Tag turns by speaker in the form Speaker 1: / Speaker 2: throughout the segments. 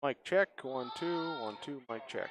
Speaker 1: Mic check. 1 2 1 2. Mic check.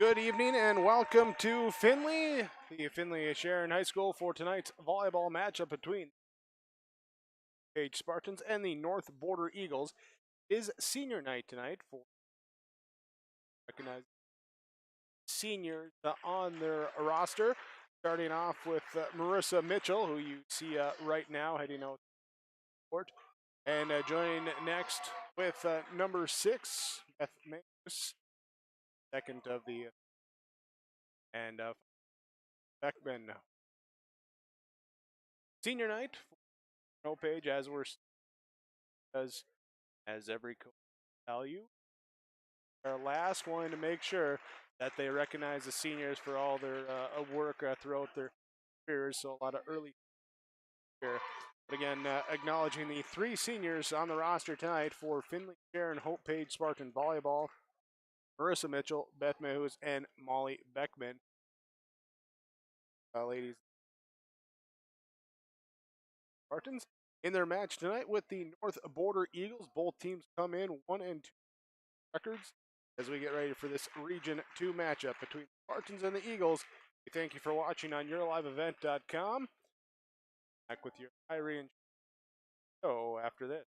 Speaker 1: Good evening and welcome to Finley, the Finley-Sharon High School for tonight's volleyball matchup between Page Spartans and the North Border Eagles. It is senior night tonight for recognized seniors on their roster. Starting off with Marissa Mitchell, who you see right now heading out to the court. And joining next with number 6, Beth Magus, second of the and Beckman. Senior night for Hope-Page, as we're as every coach tell you. Our last one to make sure that they recognize the seniors for all their work throughout their careers. So a lot of early career. But again, acknowledging the 3 seniors on the roster tonight for Finley-Sharon-Hope-Page Spartan Volleyball: Marissa Mitchell, Beth Mahus, and Molly Beckman. Ladies, Spartans in their match tonight with the North Border Eagles. Both teams come in 1-2 records as we get ready for this Region 2 matchup between the Spartans and the Eagles. We thank you for watching on yourliveevent.com. Back with your Irene show after this.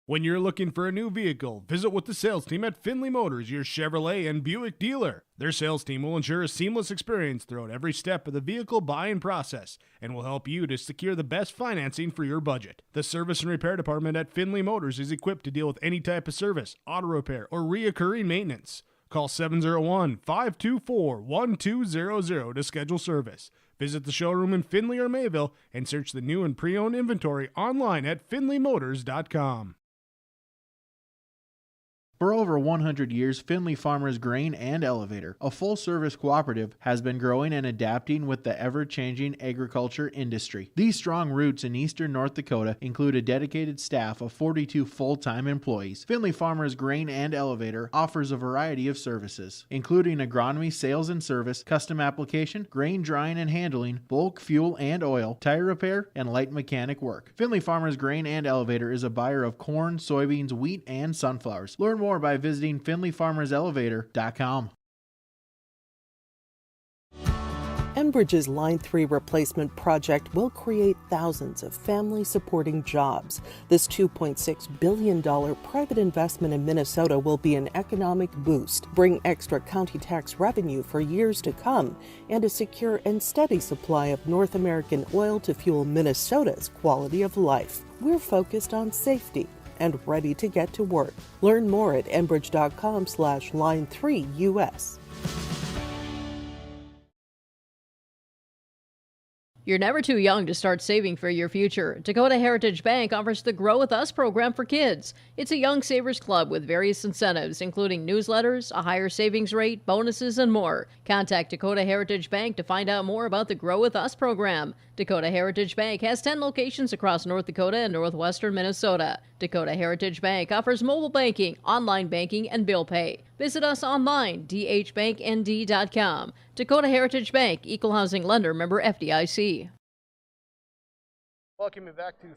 Speaker 2: When you're looking for a new vehicle, visit with the sales team at Finley Motors, your Chevrolet and Buick dealer. Their sales team will ensure a seamless experience throughout every step of the vehicle buying process and will help you to secure the best financing for your budget. The service and repair department at Finley Motors is equipped to deal with any type of service, auto repair, or reoccurring maintenance. Call 701-524-1200 to schedule service. Visit the showroom in Finley or Mayville and search the new and pre-owned inventory online at finleymotors.com.
Speaker 3: For over 100 years, Finley Farmers Grain and Elevator, a full-service cooperative, has been growing and adapting with the ever-changing agriculture industry. These strong roots in eastern North Dakota include a dedicated staff of 42 full-time employees. Finley Farmers Grain and Elevator offers a variety of services, including agronomy, sales and service, custom application, grain drying and handling, bulk fuel and oil, tire repair, and light mechanic work. Finley Farmers Grain and Elevator is a buyer of corn, soybeans, wheat, and sunflowers. Learn more by visiting finleyfarmerselevator.com.
Speaker 4: Enbridge's Line 3 replacement project will create thousands of family-supporting jobs. This $2.6 billion private investment in Minnesota will be an economic boost, bring extra county tax revenue for years to come, and a secure and steady supply of North American oil to fuel Minnesota's quality of life. We're focused on safety and ready to get to work. Learn more at enbridge.com/line3US.
Speaker 5: You're never too young to start saving for your future. Dakota Heritage Bank offers the Grow With Us program for kids. It's a young savers club with various incentives, including newsletters, a higher savings rate, bonuses, and more. Contact Dakota Heritage Bank to find out more about the Grow With Us program. Dakota Heritage Bank has 10 locations across North Dakota and northwestern Minnesota. Dakota Heritage Bank offers mobile banking, online banking, and bill pay. Visit us online, dhbanknd.com. Dakota Heritage Bank, Equal Housing Lender, member FDIC.
Speaker 1: Welcome you back to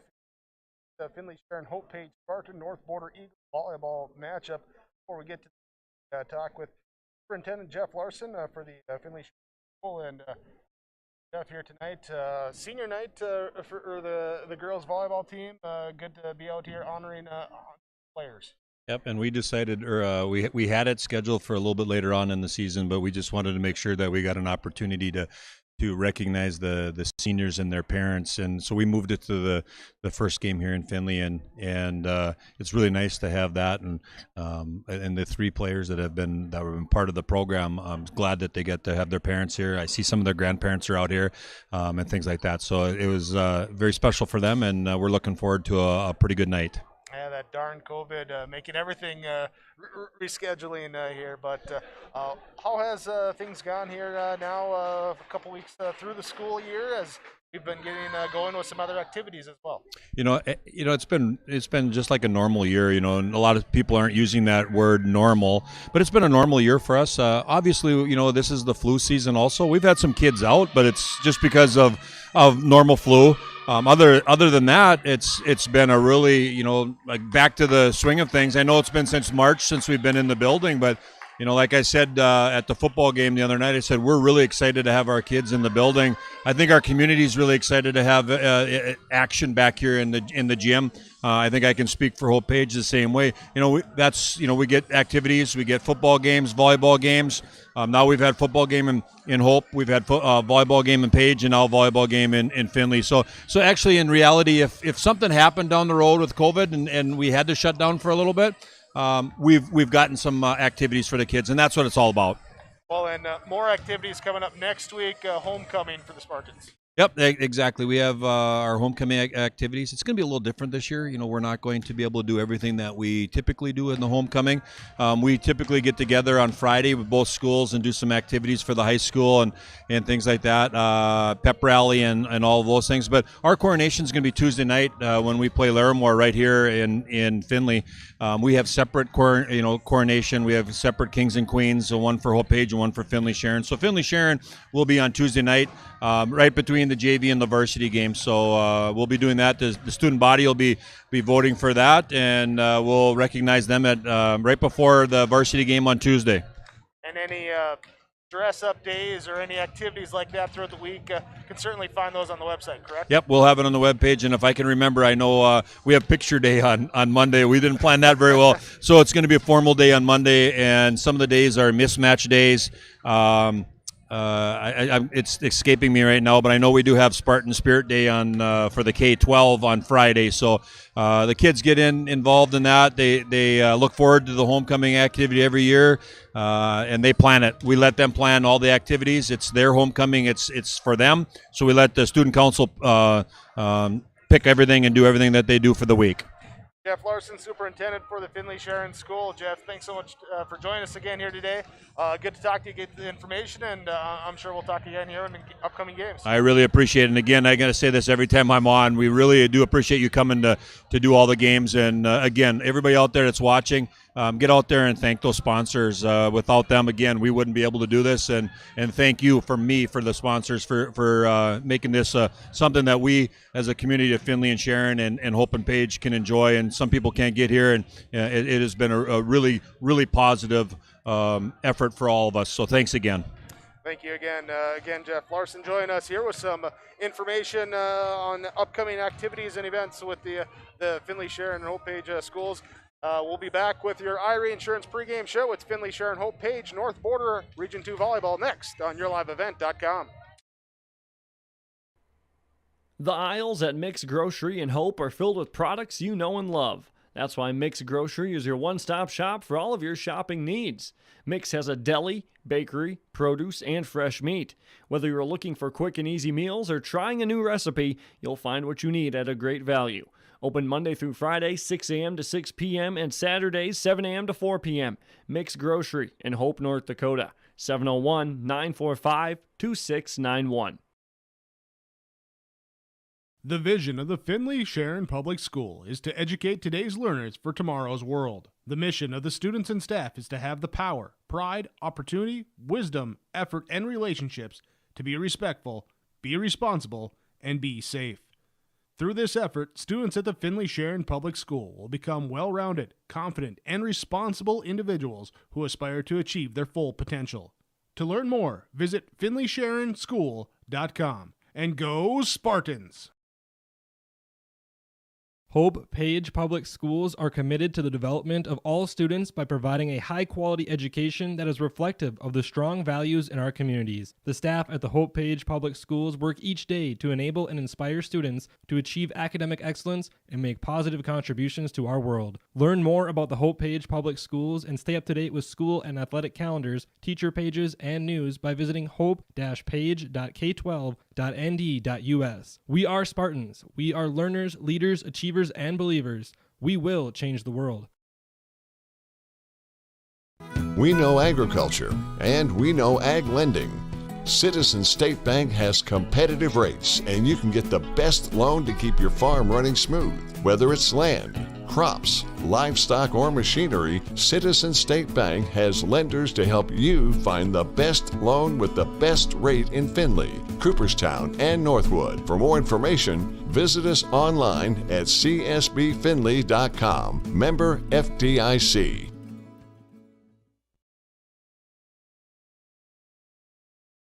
Speaker 1: the Finley-Sharon-Hope-Page Spartan North Border Eagles volleyball matchup. Before we get to talk with Superintendent Jeff Larson for the Finley-Sharon and Jeff here tonight. Senior night for the girls volleyball team. Good to be out here honoring players.
Speaker 6: Yep, and we decided, or we had it scheduled for a little bit later on in the season, but we just wanted to make sure that we got an opportunity to recognize the seniors and their parents, and so we moved it to the first game here in Finley, and it's really nice to have that, and the 3 players that have been part of the program. I'm glad that they get to have their parents here. I see some of their grandparents are out here, and things like that. So it was very special for them, and we're looking forward to a pretty good night.
Speaker 1: Yeah, that darn COVID making everything rescheduling here. But how has things gone here now? A couple weeks through the school year, as we've been getting going with some other activities as well.
Speaker 6: It's been just like a normal year. And a lot of people aren't using that word normal, but it's been a normal year for us. Obviously, this is the flu season. Also, we've had some kids out, but it's just because of normal flu. Other than that, it's been a really, like back to the swing of things. I know it's been since March since we've been in the building, but like I said at the football game the other night, I said we're really excited to have our kids in the building. I think our community is really excited to have action back here in the gym. I think I can speak for Hope-Page the same way. We get activities, we get football games, volleyball games. Now we've had football game in Hope, we've had volleyball game in Page, and now volleyball game in Finley. So actually, in reality, if something happened down the road with COVID and we had to shut down for a little bit, we've gotten some activities for the kids, and that's what it's all about.
Speaker 1: Well, and more activities coming up next week, homecoming for the Spartans.
Speaker 6: Yep, exactly. We have our homecoming activities. It's going to be a little different this year. We're not going to be able to do everything that we typically do in the homecoming. We typically get together on Friday with both schools and do some activities for the high school and things like that, pep rally and all of those things. But our coronation is going to be Tuesday night when we play Larimore right here in Finley. We have separate coronation. We have separate kings and queens, so one for Hope-Page and one for Finley-Sharon. So Finley-Sharon will be on Tuesday night, right between the JV and the varsity game. So we'll be doing that. The student body will be voting for that, and we'll recognize them at right before the varsity game on Tuesday.
Speaker 1: And any dress-up days or any activities like that throughout the week, can certainly find those on the website, correct?
Speaker 6: Yep, we'll have it on the webpage, and if I can remember, I know we have picture day on Monday. We didn't plan that very well, so it's going to be a formal day on Monday, and some of the days are mismatch days. It's escaping me right now, but I know we do have Spartan Spirit Day on for the K-12 on Friday. So the kids get involved in that. They look forward to the homecoming activity every year, and they plan it. We let them plan all the activities. It's their homecoming. It's for them. So we let the student council pick everything and do everything that they do for the week.
Speaker 1: Jeff Larson, Superintendent for the Finley-Sharon School. Jeff, thanks so much for joining us again here today. Good to talk to you, get the information, and I'm sure we'll talk again here in the upcoming games.
Speaker 6: I really appreciate it. And again, I got to say this every time I'm on. We really do appreciate you coming to do all the games. And again, everybody out there that's watching, get out there and thank those sponsors. Without them, again, we wouldn't be able to do this. And thank you for the sponsors for making this something that we as a community of Finley and Sharon and Hope and Page can enjoy. And some people can't get here, and it has been a really, really positive effort for all of us. So thanks again.
Speaker 1: Thank you again. Jeff Larson joining us here with some information on upcoming activities and events with the Finley-Sharon and Hope-Page schools. We'll be back with your IRA Insurance pregame show with Finley-Sharon-Hope-Page North Border Region 2 Volleyball next on YourLiveEvent.com.
Speaker 7: The aisles at Mick's Grocery in Hope are filled with products you know and love. That's why Mick's Grocery is your one-stop shop for all of your shopping needs. Mick's has a deli, bakery, produce, and fresh meat. Whether you're looking for quick and easy meals or trying a new recipe, you'll find what you need at a great value. Open Monday through Friday, 6 a.m. to 6 p.m., and Saturdays, 7 a.m. to 4 p.m. Mick's Grocery in Hope, North Dakota, 701-945-2691.
Speaker 2: The vision of the Finley-Sharon Public School is to educate today's learners for tomorrow's world. The mission of the students and staff is to have the power, pride, opportunity, wisdom, effort, and relationships to be respectful, be responsible, and be safe. Through this effort, students at the Finley-Sharon Public School will become well-rounded, confident, and responsible individuals who aspire to achieve their full potential. To learn more, visit finleysharonschool.com. And go Spartans!
Speaker 8: Hope-Page Public Schools are committed to the development of all students by providing a high-quality education that is reflective of the strong values in our communities. The staff at the Hope-Page Public Schools work each day to enable and inspire students to achieve academic excellence and make positive contributions to our world. Learn more about the Hope-Page Public Schools and stay up to date with school and athletic calendars, teacher pages, and news by visiting hope-page.k12.nd.us. We are Spartans. We are learners, leaders, achievers, and believers. We will change the world.
Speaker 9: We know agriculture, and we know ag lending. Citizens State Bank has competitive rates, and you can get the best loan to keep your farm running smooth, whether it's land, crops, livestock, or machinery, Citizens State Bank has lenders to help you find the best loan with the best rate in Finley, Cooperstown, and Northwood. For more information, visit us online at csbfinley.com. Member FDIC.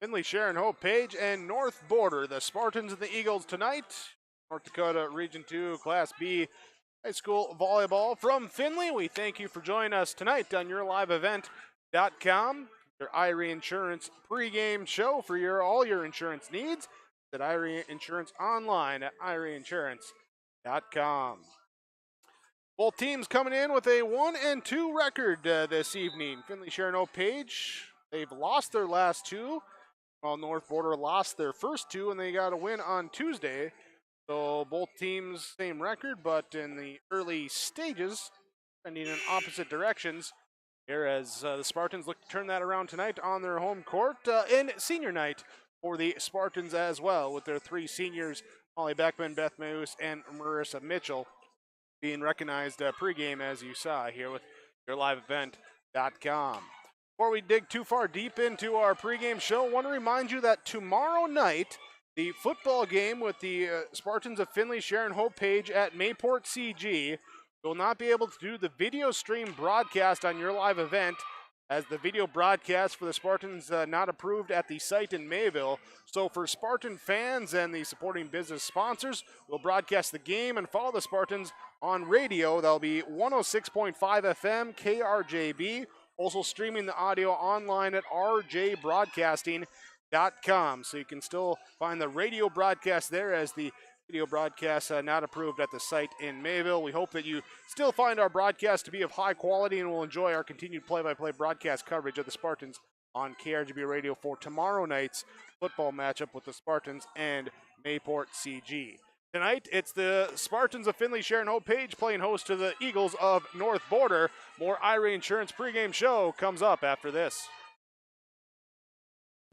Speaker 1: Finley-Sharon-Hope-Page and North Border, the Spartans and the Eagles tonight. North Dakota Region 2 Class B High School Volleyball from Finley. We thank you for joining us tonight on YourLiveEvent.com, your Irie Insurance pregame show for all your insurance needs. At Irie Insurance online at IrieInsurance.com. Both teams coming in with a 1-2 record this evening. Finley-Sharon-Hope-Page, they've lost their last two, while North Border lost their first two, and they got a win on Tuesday. So both teams same record, but in the early stages, trending in opposite directions. Here as the Spartans look to turn that around tonight on their home court, and senior night for the Spartans as well, with their three seniors, Molly Beckman, Beth Moose, and Marissa Mitchell, being recognized pregame, as you saw here with YourLiveEvent.com. Before we dig too far deep into our pregame show, I want to remind you that tomorrow night, the football game with the Spartans of Finley-Sharon-Hope-Page at Mayport CG will not be able to do the video stream broadcast on Your Live Event, as the video broadcast for the Spartans not approved at the site in Mayville. So for Spartan fans and the supporting business sponsors, we'll broadcast the game and follow the Spartans on radio. That'll be 106.5 FM KRJB. Also streaming the audio online at rjbroadcasting.com. So you can still find the radio broadcast there, as the video broadcast not approved at the site in Mayville. We hope that you still find our broadcast to be of high quality and will enjoy our continued play-by-play broadcast coverage of the Spartans on KRGB Radio for tomorrow night's football matchup with the Spartans and Mayport CG. Tonight, it's the Spartans of Finley-Sharon-Hope-Page playing host to the Eagles of North Border. More Irie Insurance pregame show comes up after this.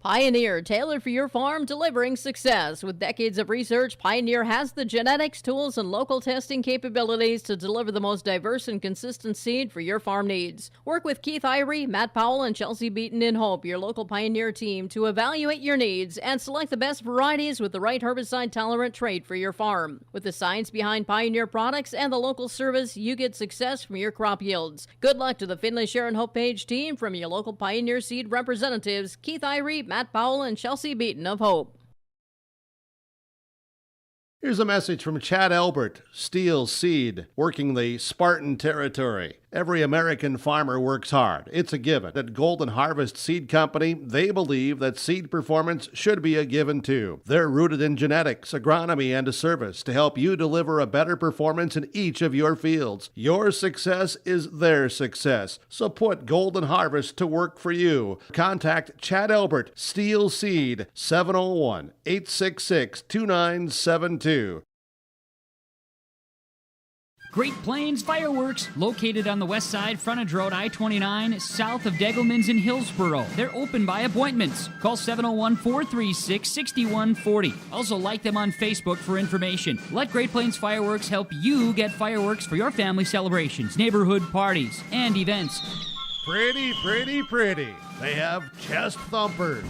Speaker 5: Pioneer, tailored for your farm, delivering success. With decades of research, Pioneer has the genetics, tools, and local testing capabilities to deliver the most diverse and consistent seed for your farm needs. Work with Keith Irie, Matt Powell, and Chelsea Beaton in Hope, your local Pioneer team, to evaluate your needs and select the best varieties with the right herbicide-tolerant trait for your farm. With the science behind Pioneer products and the local service, you get success from your crop yields. Good luck to the Finley-Sharon-Hope-Page team from your local Pioneer seed representatives, Keith Irie, Matt Powell, and Chelsea Beaton of Hope.
Speaker 10: Here's a message from Chad Albert, Steel Seed, working the Spartan territory. Every American farmer works hard. It's a given. At Golden Harvest Seed Company, they believe that seed performance should be a given too. They're rooted in genetics, agronomy, and a service to help you deliver a better performance in each of your fields. Your success is their success. So put Golden Harvest to work for you. Contact Chad Albert, Steel Seed, 701-866-2972.
Speaker 11: Great Plains Fireworks, located on the west side, frontage road I-29, south of Degelman's in Hillsboro. They're open by appointments. Call 701-436-6140. Also like them on Facebook for information. Let Great Plains Fireworks help you get fireworks for your family celebrations, neighborhood parties, and events.
Speaker 10: Pretty, pretty, pretty. They have chest thumpers.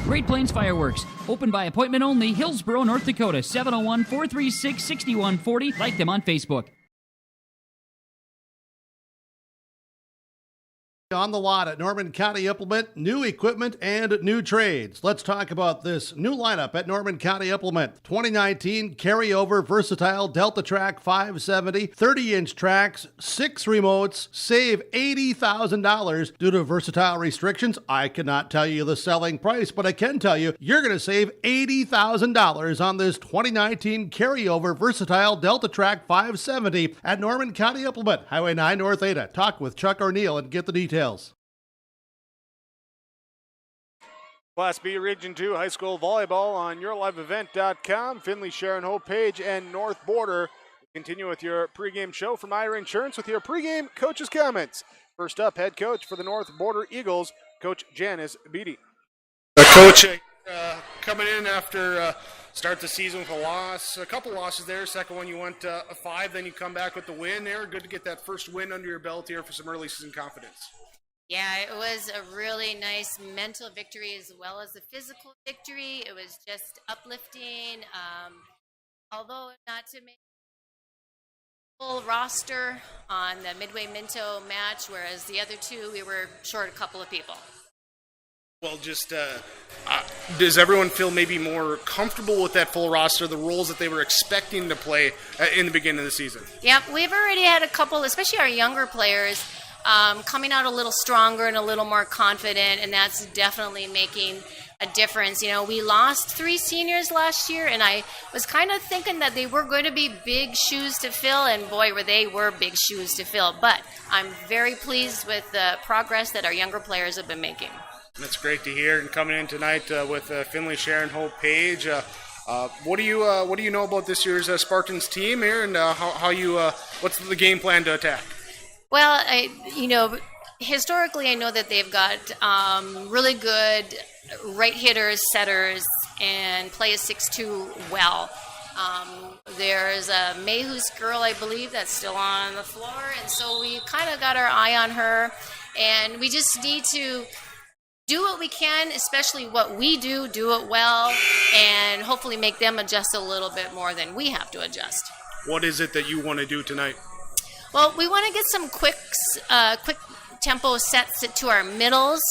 Speaker 11: Great Plains Fireworks, open by appointment only, Hillsboro, North Dakota, 701-436-6140. Like them on Facebook.
Speaker 10: On the lot at Norman County Implement, new equipment and new trades. Let's talk about this new lineup at Norman County Implement. 2019 carryover versatile Delta Track 570, 30-inch tracks, 6 remotes. Save $80,000 due to versatile restrictions. I cannot tell you the selling price, but I can tell you you're going to save $80,000 on this 2019 carryover versatile Delta Track 570 at Norman County Implement, Highway 9 North Ada. Talk with Chuck O'Neill and get the details.
Speaker 1: Class B Region 2 High School Volleyball on YourLiveEvent.com. Finley-Sharon-Hope-Page and North Border. We'll continue with your pregame show from Irie Insurance with your pregame coach's comments. First up, head coach for the North Border Eagles, Coach Janice Beatty.
Speaker 12: Coach,
Speaker 1: Coming in after start the season with a loss, a couple losses there. Second one you went a 5, then you come back with the win there. Good to get that first win under your belt here for some early season confidence.
Speaker 12: Yeah, it was a really nice mental victory as well as a physical victory. It was just uplifting. Although not to make full roster on the Midway Minto match, whereas the other two we were short a couple of people.
Speaker 1: Well, just does everyone feel maybe more comfortable with that full roster, the roles that they were expecting to play in the beginning of the season?
Speaker 12: Yeah, we've already had a couple, especially our younger players, coming out a little stronger and a little more confident, and that's definitely making a difference. You know, we lost 3 seniors last year, and I was kind of thinking that they were going to be big shoes to fill, and boy, were big shoes to fill. But I'm very pleased with the progress that our younger players have been making.
Speaker 1: That's great to hear. And coming in tonight with Finley-Sharon-Hope-Page, what do you know about this year's Spartans team here, and what's the game plan to attack?
Speaker 12: Well, historically, I know that they've got really good right hitters, setters, and play a 6-2 well. There's a Mayhus girl, I believe, that's still on the floor, and so we kind of got our eye on her, and we just need to do what we can, especially what we do it well, and hopefully make them adjust a little bit more than we have to adjust.
Speaker 1: What is it that you want to do tonight?
Speaker 12: Well, we want to get some quick tempo sets to our middles.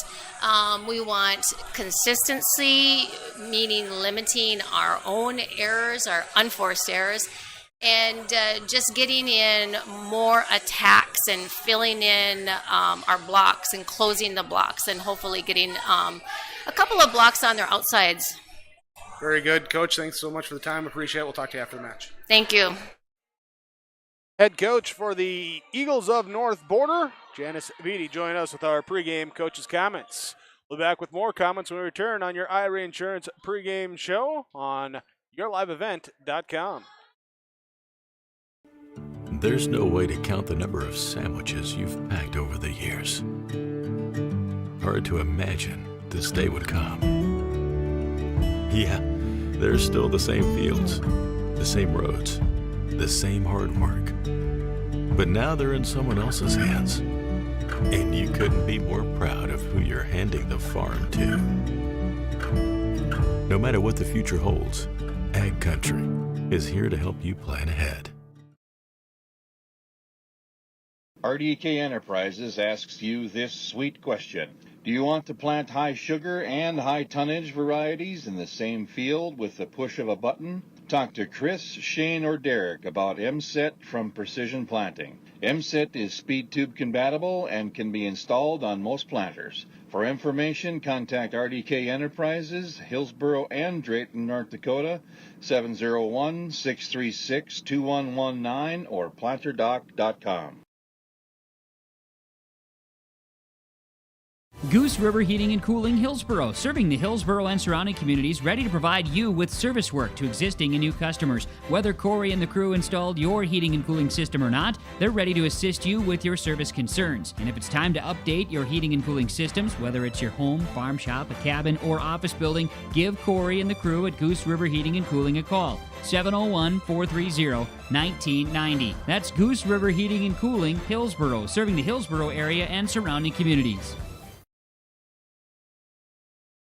Speaker 12: We want consistency, meaning limiting our own errors, our unforced errors, and just getting in more attacks and filling in our blocks and closing the blocks and hopefully getting a couple of blocks on their outsides.
Speaker 1: Very good, Coach. Thanks so much for the time. Appreciate it. We'll talk to you after the match.
Speaker 12: Thank you.
Speaker 1: Head coach for the Eagles of North Border, Janice Beatty, join us with our pregame coach's comments. We'll be back with more comments when we return on your IRA Insurance pregame show on yourliveevent.com.
Speaker 13: There's no way to count the number of sandwiches you've packed over the years. Hard to imagine this day would come. Yeah, there's still the same fields, the same roads, the same hard work. But now they're in someone else's hands. And you couldn't be more proud of who you're handing the farm to. No matter what the future holds, Ag Country is here to help you plan ahead.
Speaker 14: RDK Enterprises asks you this sweet question. Do you want to plant high sugar and high tonnage varieties in the same field with the push of a button? Talk to Chris, Shane, or Derek about MSET from Precision Planting. MSET is speed tube compatible and can be installed on most planters. For information, contact RDK Enterprises, Hillsboro and Drayton, North Dakota, 701-636-2119 or planterdoc.com.
Speaker 11: Goose River Heating and Cooling, Hillsboro, serving the Hillsboro and surrounding communities, ready to provide you with service work to existing and new customers. Whether Corey and the crew installed your heating and cooling system or not, they're ready to assist you with your service concerns. And if it's time to update your heating and cooling systems, whether it's your home, farm shop, a cabin, or office building, give Corey and the crew at Goose River Heating and Cooling a call. 701-430-1990. That's Goose River Heating and Cooling, Hillsboro, serving the Hillsboro area and surrounding communities.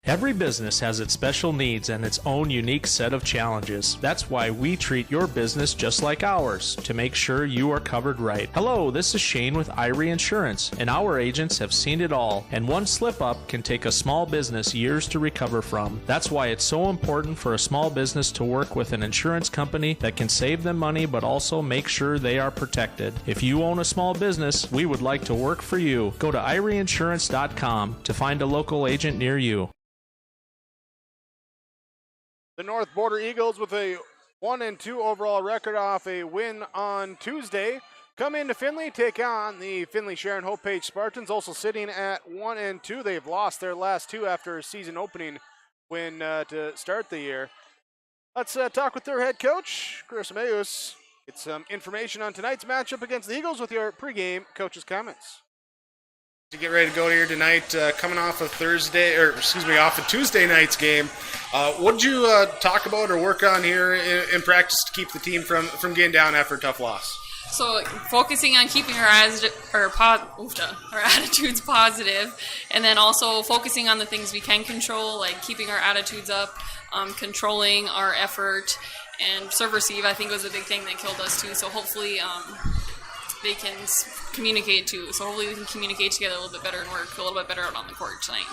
Speaker 15: Every business has its special needs and its own unique set of challenges. That's why we treat your business just like ours, to make sure you are covered right. Hello, this is Shane with IRA Insurance, and our agents have seen it all, and one slip-up can take a small business years to recover from. That's why it's so important for a small business to work with an insurance company that can save them money but also make sure they are protected. If you own a small business, we would like to work for you. Go to irainsurance.com to find a local agent near you.
Speaker 1: The North Border Eagles with a 1-2 overall record off a win on Tuesday come into Finley, take on the Finley-Sharon-Hope-Page Spartans, also sitting at 1-2. They've lost their last two after a season opening win to start the year. Let's talk with their head coach, Chris Mayus. Get some information on tonight's matchup against the Eagles with your pregame coach's comments.
Speaker 2: To get ready to go here tonight, coming off of off of Tuesday night's game. What did you talk about or work on here in practice to keep the team from getting down after a tough loss?
Speaker 16: So focusing on keeping our attitudes positive, and then also focusing on the things we can control, like keeping our attitudes up, controlling our effort, and serve receive, I think, was a big thing that killed us too. So hopefully they can communicate too. So hopefully we can communicate together a little bit better and work a little bit better out on the court tonight.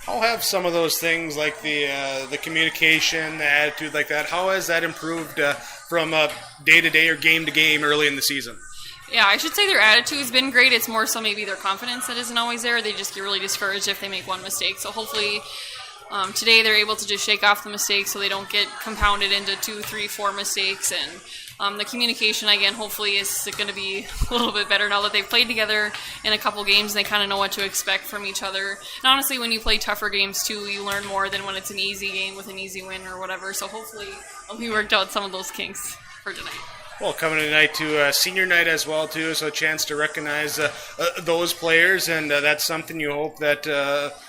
Speaker 2: How have some of those things like the communication, the attitude like that, how has that improved from day to day or game to game early in the season?
Speaker 16: Yeah, I should say their attitude's been great. It's more so maybe their confidence that isn't always there. They just get really discouraged if they make one mistake. So hopefully today they're able to just shake off the mistakes so they don't get compounded into 2, 3, 4 mistakes. And the communication, again, hopefully is going to be a little bit better now that they've played together in a couple games and they kind of know what to expect from each other. And honestly, when you play tougher games too, you learn more than when it's an easy game with an easy win or whatever. So hopefully we worked out some of those kinks for tonight.
Speaker 2: Well, coming tonight to senior night as well, too, so a chance to recognize those players, and that's something you hope that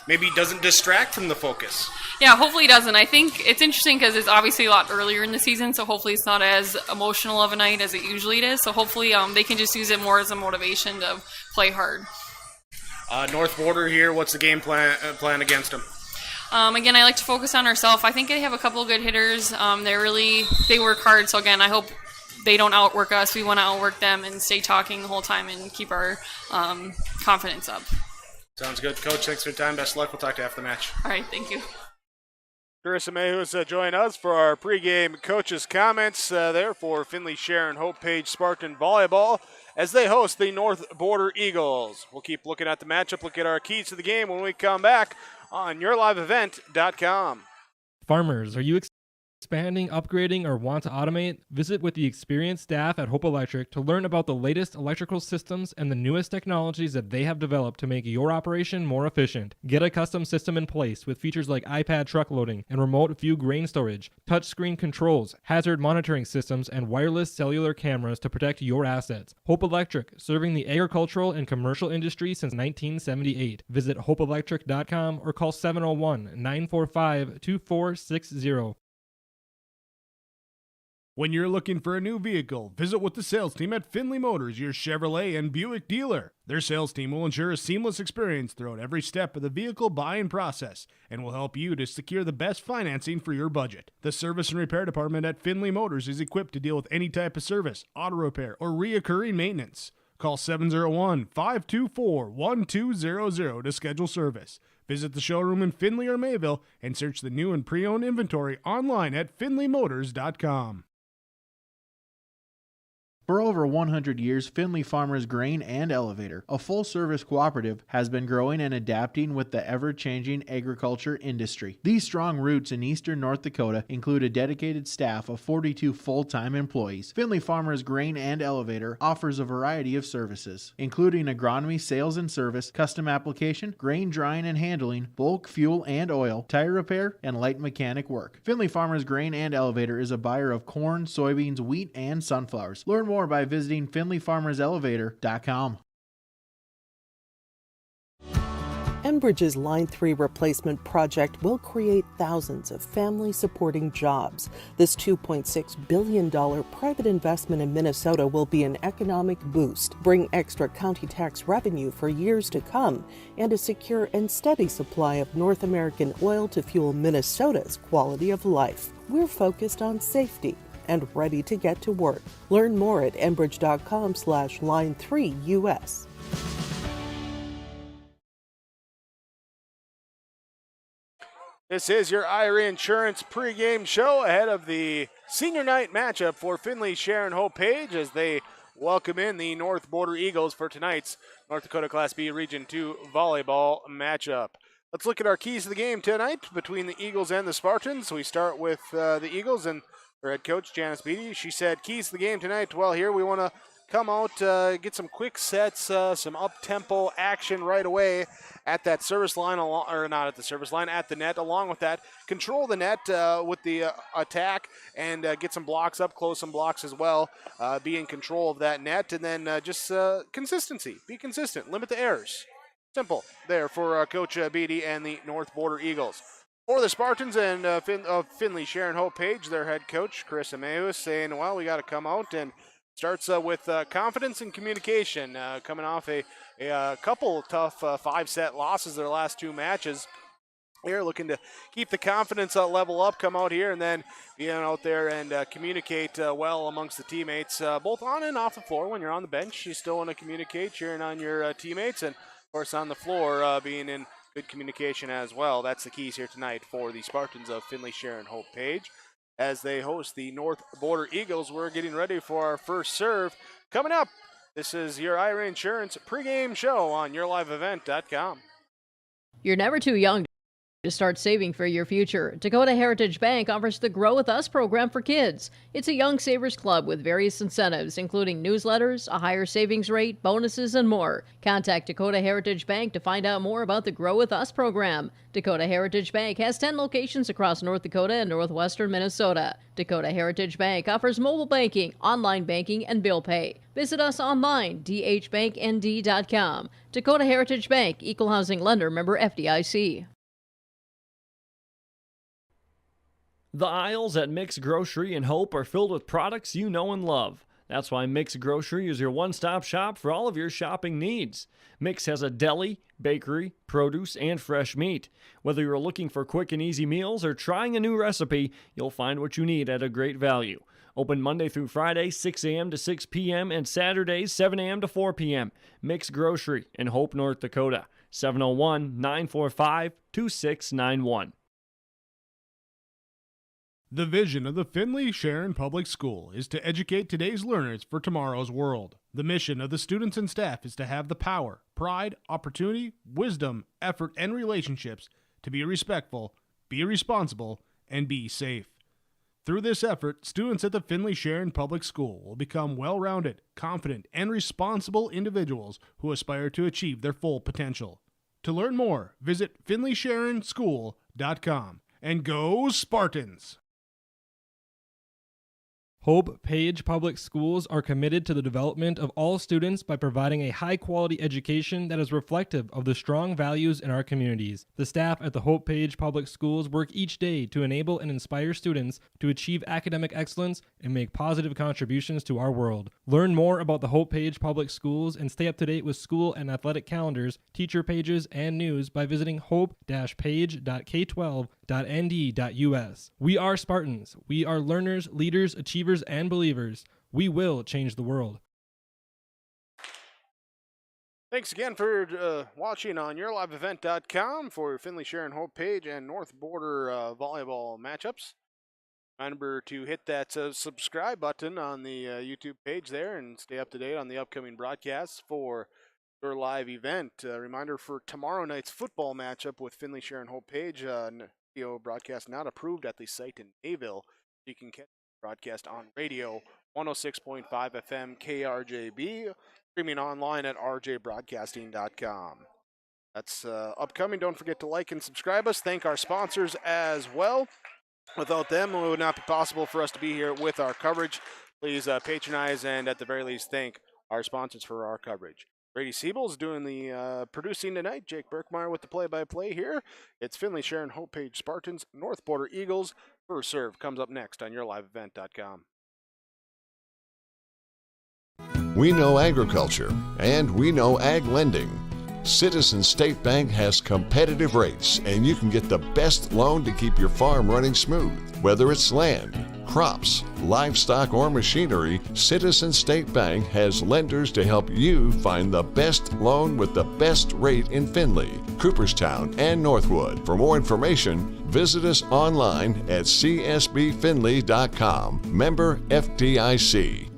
Speaker 2: maybe doesn't distract from the focus.
Speaker 16: Yeah, hopefully it doesn't. I think it's interesting because it's obviously a lot earlier in the season, so hopefully it's not as emotional of a night as it usually is. So hopefully they can just use it more as a motivation to play hard.
Speaker 2: North Border here, what's the game plan against them?
Speaker 16: Again, I like to focus on ourselves. I think they have a couple of good hitters. They work hard, so again, I hope they don't outwork us. We want to outwork them and stay talking the whole time and keep our confidence up.
Speaker 2: Sounds good. Coach, thanks for your time. Best of luck. We'll talk to you after the match.
Speaker 16: All right, thank you.
Speaker 1: Chris Mayhews join us for our pregame coaches' comments there for Finley-Sharon-Hope-Page Spartan Volleyball as they host the North Border Eagles. We'll keep looking at the matchup, look at our keys to the game when we come back on YourLiveEvent.com.
Speaker 8: Farmers, are you expanding, upgrading, or want to automate? Visit with the experienced staff at Hope Electric to learn about the latest electrical systems and the newest technologies that they have developed to make your operation more efficient. Get a custom system in place with features like iPad truck loading and remote view grain storage, touchscreen controls, hazard monitoring systems, and wireless cellular cameras to protect your assets. Hope Electric, serving the agricultural and commercial industry since 1978. Visit hopeelectric.com or call 701-945-2460.
Speaker 2: When you're looking for a new vehicle, visit with the sales team at Finley Motors, your Chevrolet and Buick dealer. Their sales team will ensure a seamless experience throughout every step of the vehicle buying process and will help you to secure the best financing for your budget. The service and repair department at Finley Motors is equipped to deal with any type of service, auto repair, or reoccurring maintenance. Call 701-524-1200 to schedule service. Visit the showroom in Finley or Mayville and search the new and pre-owned inventory online at finleymotors.com.
Speaker 3: For over 100 years, Finley Farmers Grain and Elevator, a full-service cooperative, has been growing and adapting with the ever-changing agriculture industry. These strong roots in eastern North Dakota include a dedicated staff of 42 full-time employees. Finley Farmers Grain and Elevator offers a variety of services, including agronomy, sales and service, custom application, grain drying and handling, bulk fuel and oil, tire repair, and light mechanic work. Finley Farmers Grain and Elevator is a buyer of corn, soybeans, wheat, and sunflowers. Learn more by visiting finleyfarmerselevator.com.
Speaker 4: Enbridge's Line 3 replacement project will create thousands of family-supporting jobs. This $2.6 billion private investment in Minnesota will be an economic boost, bring extra county tax revenue for years to come, and a secure and steady supply of North American oil to fuel Minnesota's quality of life. We're focused on safety and ready to get to work. Learn more at enbridge.com/line3US.
Speaker 1: This is your IRA Insurance pregame show ahead of the senior night matchup for Finley-Sharon-Hope-Page as they welcome in the North Border Eagles for tonight's North Dakota Class B Region 2 volleyball matchup. Let's look at our keys to the game tonight between the Eagles and the Spartans. We start with the Eagles and their head coach, Janice Beatty. She said, keys to the game tonight. Well, here we want to come out, get some quick sets, some up-tempo action right away at that service line, or not at the service line, at the net. Along with that, control the net with the attack and get some blocks up close, some blocks as well. Be in control of that net, and then just consistency. Be consistent. Limit the errors. Simple there for Coach Beatty and the North Border Eagles. For the Spartans and Finley-Sharon-Hope-Page, their head coach, Chris Ameus, saying, well, we got to come out, and starts with confidence and communication, coming off a couple tough 5-set losses their last 2 matches. They're looking to keep the confidence level up, come out here, and then be out there and communicate well amongst the teammates, both on and off the floor. When you're on the bench, you still want to communicate, cheering on your teammates, and, of course, on the floor, being in good communication as well. That's the keys here tonight for the Spartans of Finley-Sharon-Hope-Page. As they host the North Border Eagles, we're getting ready for our first serve. Coming up, this is your IRA Insurance pregame show on yourliveevent.com.
Speaker 5: You're never too young to start saving for your future. Dakota Heritage Bank offers the Grow With Us program for kids. It's a young savers club with various incentives, including newsletters, a higher savings rate, bonuses, and more. Contact Dakota Heritage Bank to find out more about the Grow With Us program. Dakota Heritage Bank has 10 locations across North Dakota and northwestern Minnesota. Dakota Heritage Bank offers mobile banking, online banking, and bill pay. Visit us online, dhbanknd.com. Dakota Heritage Bank, Equal Housing Lender, member FDIC.
Speaker 7: The aisles at Mix Grocery and Hope are filled with products you know and love. That's why Mix Grocery is your one-stop shop for all of your shopping needs. Mix has a deli, bakery, produce, and fresh meat. Whether you're looking for quick and easy meals or trying a new recipe, you'll find what you need at a great value. Open Monday through Friday, 6 a.m. to 6 p.m. and Saturdays, 7 a.m. to 4 p.m. Mix Grocery in Hope, North Dakota. 701-945-2691.
Speaker 2: The vision of the Finley-Sharon Public School is to educate today's learners for tomorrow's world. The mission of the students and staff is to have the power, pride, opportunity, wisdom, effort, and relationships to be respectful, be responsible, and be safe. Through this effort, students at the Finley-Sharon Public School will become well-rounded, confident, and responsible individuals who aspire to achieve their full potential. To learn more, visit finleysharonschool.com. And go Spartans!
Speaker 8: Hope-Page Public Schools are committed to the development of all students by providing a high-quality education that is reflective of the strong values in our communities. The staff at the Hope-Page Public Schools work each day to enable and inspire students to achieve academic excellence and make positive contributions to our world. Learn more about the Hope-Page Public Schools and stay up to date with school and athletic calendars, teacher pages, and news by visiting hope-page.k12.nd.us. We are Spartans. We are learners, leaders, achievers, and believers. We will change the world.
Speaker 1: Thanks again for watching on yourliveevent.com for Finley-Sharon-Hope-Page and North Border volleyball matchups. Remember to hit that subscribe button on the YouTube page there and stay up to date on the upcoming broadcasts for your live event. Reminder for tomorrow night's football matchup with Finley-Sharon-Hope-Page. Video broadcast not approved at the site in Mayville. You can catch broadcast on radio 106.5 FM KRJB, streaming online at rjbroadcasting.com. That's upcoming. Don't forget to like and subscribe us. Thank our sponsors as well. Without them, it would not be possible for us to be here with our coverage. Please patronize and at the very least thank our sponsors for our coverage. Brady Siebel's doing the producing tonight. Jake Berkmeyer with the play-by-play here. It's Finley-Sharon-Hope-Page Spartans, North Border Eagles. First serve comes up next on yourliveevent.com.
Speaker 9: We know agriculture, and we know ag lending. Citizen State Bank has competitive rates, and you can get the best loan to keep your farm running smooth. Whether it's land, crops, livestock, or machinery, Citizen State Bank has lenders to help you find the best loan with the best rate in Finley, Cooperstown, and Northwood. For more information, visit us online at csbfinley.com. Member FDIC.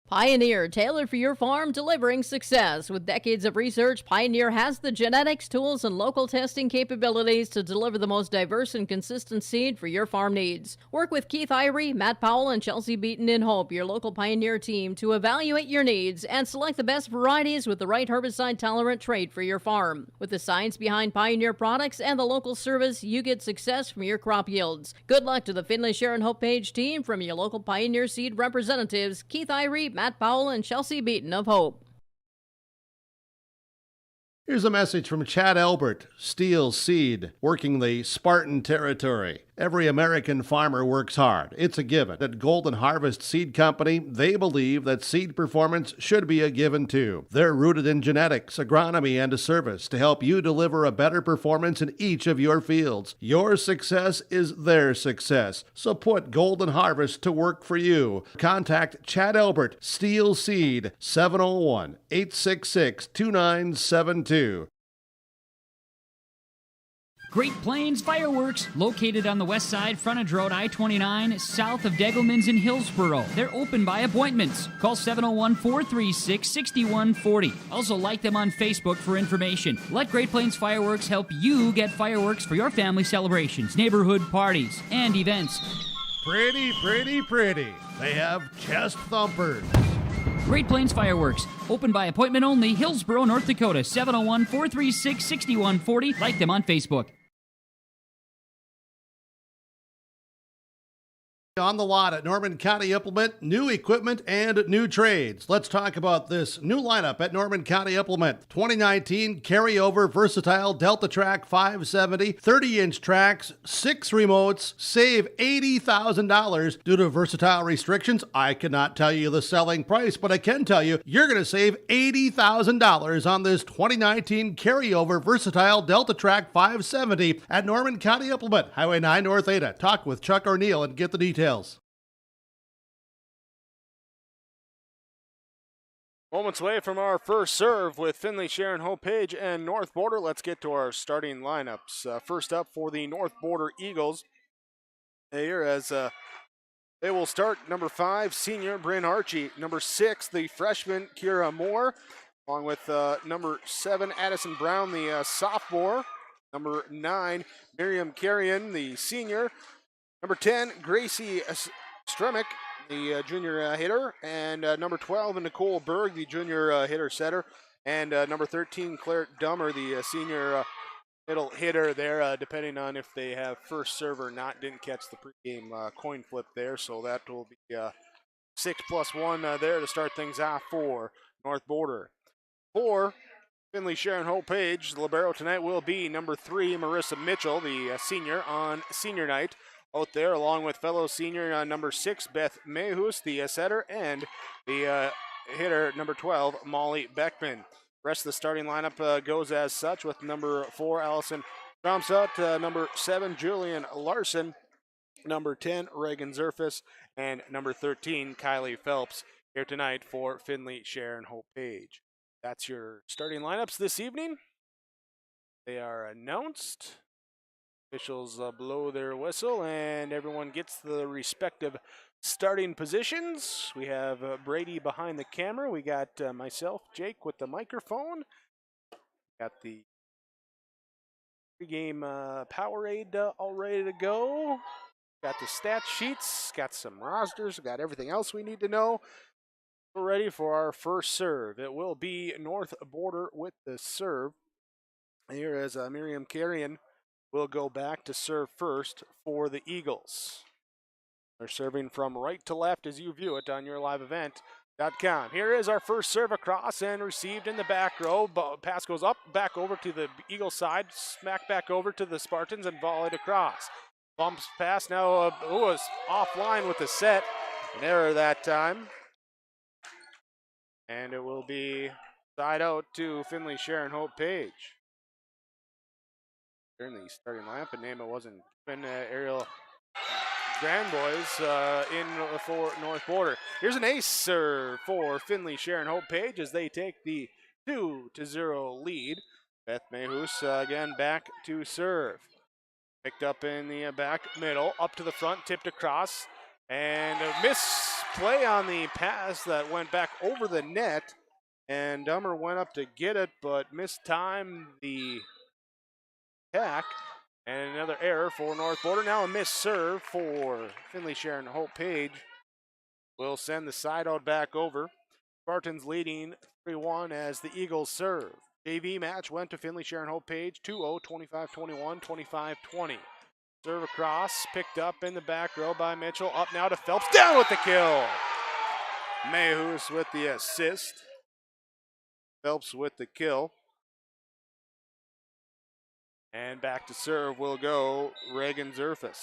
Speaker 5: Pioneer, tailored for your farm, delivering success. With decades of research, Pioneer has the genetics, tools, and local testing capabilities to deliver the most diverse and consistent seed for your farm needs. Work with Keith Irie, Matt Powell, and Chelsea Beaton in Hope, your local Pioneer team, to evaluate your needs and select the best varieties with the right herbicide-tolerant trait for your farm. With the science behind Pioneer products and the local service, you get success from your crop yields. Good luck to the Finley-Sharon-Hope-Page team from your local Pioneer seed representatives, Keith Irie, Matt Powell and Chelsea Beaton of Hope.
Speaker 10: Here's a message from Chad Albert, Steel Seed, working the Spartan territory. Every American farmer works hard. It's a given. At Golden Harvest Seed Company, they believe that seed performance should be a given too. They're rooted in genetics, agronomy, and a service to help you deliver a better performance in each of your fields. Your success is their success. So put Golden Harvest to work for you. Contact Chad Albert, Steel Seed, 701-866-2972.
Speaker 11: Great Plains Fireworks, located on the west side, frontage road I-29, south of Degelman's in Hillsboro. They're open by appointments. Call 701-436-6140. Also like them on Facebook for information. Let Great Plains Fireworks help you get fireworks for your family celebrations, neighborhood parties, and events.
Speaker 10: Pretty, pretty, pretty. They have chest thumpers.
Speaker 11: Great Plains Fireworks, open by appointment only, Hillsboro, North Dakota, 701-436-6140. Like them on Facebook.
Speaker 10: On the lot at Norman County Implement, new equipment and new trades. Let's talk about this new lineup at Norman County Implement. 2019 carryover versatile Delta Track 570, 30-inch tracks, 6 remotes, save $80,000 due to versatile restrictions. I cannot tell you the selling price, but I can tell you you're going to save $80,000 on this 2019 carryover versatile Delta Track 570 at Norman County Implement, Highway 9 North Ada. Talk with Chuck O'Neill and get the details.
Speaker 1: Moments away from our first serve with Finley-Sharon-Hope-Page and North Border. Let's get to our starting lineups. First up for the North Border Eagles. Here as they will start number 5, senior Bryn Archie. Number 6, the freshman Kira Moore, along with number 7, Addison Brown, the sophomore. Number 9, Miriam Carrion, the senior. Number 10, Gracie Stremick, the junior hitter. And number 12, Nicole Berg, the junior hitter-setter. And number 13, Claire Dummer, the senior middle hitter there, depending on if they have first serve or not. Didn't catch the pregame coin flip there, so that will be 6+1 there to start things off for North Border. For Finley-Sharon-Hope-Page, the libero tonight will be number 3, Marissa Mitchell, the senior on senior night. Out there, along with fellow senior number 6, Beth Mehus, the setter, and the hitter, number 12, Molly Beckman. Rest of the starting lineup goes as such, with number 4, Allison Tromsut, number 7, Julian Larson, number 10, Reagan Zerfus, and number 13, Kylie Phelps, here tonight for Finley-Sharon-Hope-Page. That's your starting lineups this evening. They are announced. Officials blow their whistle, and everyone gets the respective starting positions. We have Brady behind the camera. We got myself, Jake, with the microphone. Got the pregame Powerade all ready to go. Got the stat sheets. Got some rosters. Got everything else we need to know. We're ready for our first serve. It will be North Border with the serve. Here is Miriam Carrion. Will go back to serve first for the Eagles. They're serving from right to left as you view it on your live event.com. Here is our first serve across and received in the back row. Pass goes up, back over to the Eagle side, smack back over to the Spartans and volleyed across. Bumps pass now, was offline with the set. An error that time. And it will be side out to Finley-Sharon-Hope-Page. In the starting lineup, a name it wasn't given, Ariel Grandboys in for North Border. Here's an ace serve for Finley-Sharon-Hope-Page as they take the 2-0 lead. Beth Mehus again back to serve. Picked up in the back middle, up to the front, tipped across, and a misplay on the pass that went back over the net, and Dummer went up to get it, but mistimed the attack, and another error for North Border. Now a missed serve for Finley-Sharon-Hope-Page. Will send the side out back over. Spartans leading 3-1 as the Eagles serve. JV match went to Finley-Sharon-Hope-Page 2-0, 25-21, 25-20. Serve across, picked up in the back row by Mitchell. Up now to Phelps, down with the kill. Mayhus with the assist. Phelps with the kill. And back to serve will go Reagan Zerfus.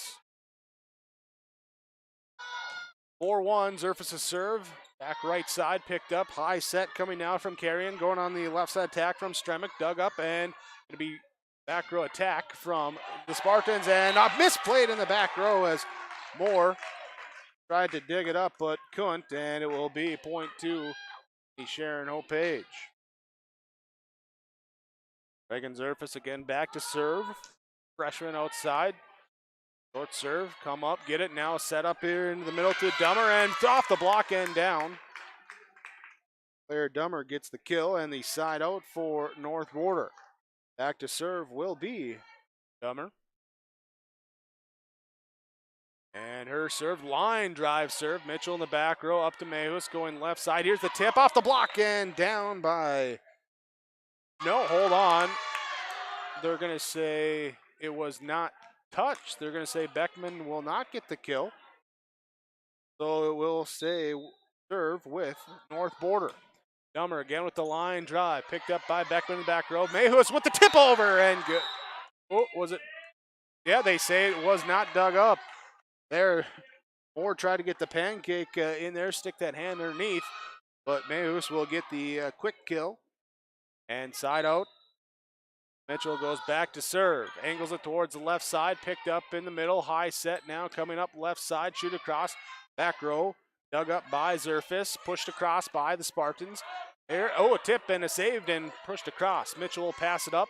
Speaker 1: 4-1, Zerfus' serve. Back right side, picked up. High set coming now from Carrion. Going on the left side attack from Stremick. Dug up and going to be back row attack from the Spartans. And misplayed in the back row as Moore tried to dig it up but couldn't. And it will be point to the Sharon-Hope-Page. Reagan Zerfus again back to serve. Freshman outside. Short serve, come up, get it, now set up here into the middle to Dummer, and off the block and down. Player Dummer gets the kill and the side out for North Border. Back to serve will be Dummer. And her serve, line drive serve. Mitchell in the back row up to Mayhus going left side. Here's the tip off the block and down by, no, hold on. They're going to say it was not touched. They're going to say Beckman will not get the kill. So it will say serve with North Border. Dummer again with the line drive. Picked up by Beckman in the back row. Mayhus with the tip over and good. Oh, was it? Yeah, they say it was not dug up. There, Moore tried to get the pancake in there, stick that hand underneath. But Mayhus will get the quick kill. And side out. Mitchell goes back to serve, angles it towards the left side, picked up in the middle, high set now, coming up left side, shoot across, back row, dug up by Zerfus, pushed across by the Spartans. There, a tip and a saved and pushed across. Mitchell will pass it up.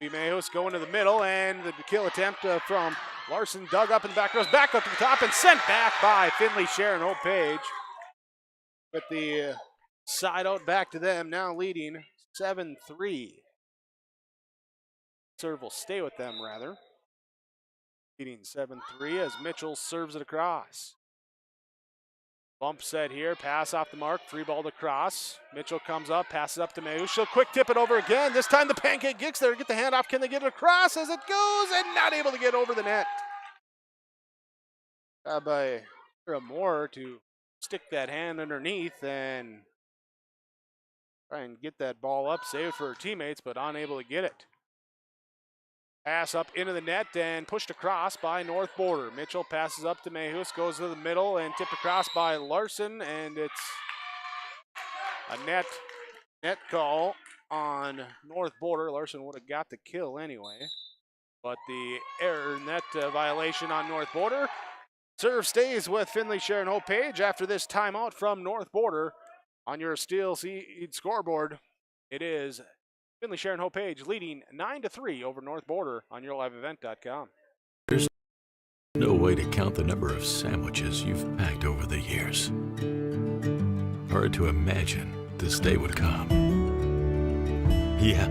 Speaker 1: Mayhus going to the middle, and the kill attempt from Larson dug up in the back row, back up to the top and sent back by Finley-Sharon-Hope-Page. With the side out back to them, now leading 7-3. Serve will stay with them, rather. Leading 7-3 as Mitchell serves it across. Bump set here, pass off the mark, 3-balled across. Mitchell comes up, passes up to Mayhus. She'll quick tip it over again. This time the pancake gets there, get the handoff. Can they get it across as it goes? And not able to get over the net. By Moore to stick that hand underneath and try and get that ball up, save it for her teammates, but unable to get it. Pass up into the net and pushed across by North Border. Mitchell passes up to Mayhus, goes to the middle and tipped across by Larson, and it's a net call on North Border. Larson would have got the kill anyway, but the error net violation on North Border. Serve stays with Finley-Sharon-Hope-Page after this timeout from North Border. On your Steel Seed scoreboard, it is Finley-Sharon-Hope-Page leading 9-3 over North Border on YourLiveEvent.com.
Speaker 13: There's no way to count the number of sandwiches you've packed over the years. Hard to imagine this day would come. Yeah,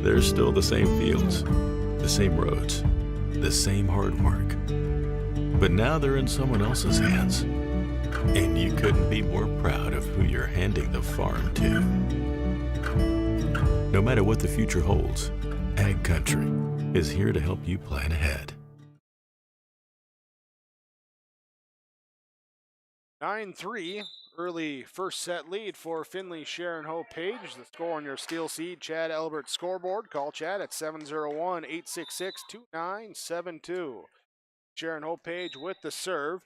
Speaker 13: there's still the same fields, the same roads, the same hard work. But now they're in someone else's hands. And you couldn't be more proud of who you're handing the farm to. No matter what the future holds, Ag Country is here to help you plan ahead.
Speaker 1: 9-3, early first set lead for Finley-Sharon-Hope-Page. The score on your Steel Seed Chad Albert scoreboard. Call Chad at 701-866-2972. Sharon-Hope-Page with the serve.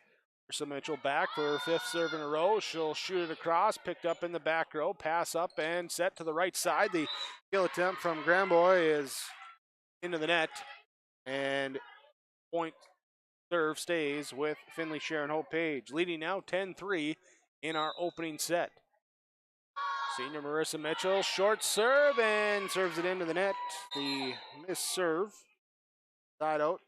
Speaker 1: Ursa Mitchell back for her fifth serve in a row. She'll shoot it across, picked up in the back row, pass up and set to the right side. The kill attempt from Granboy is into the net, and point serve stays with Finley-Sharon-Hope-Page, leading now 10-3 in our opening set. Senior Marissa Mitchell, short serve, and serves it into the net. The missed serve, side out,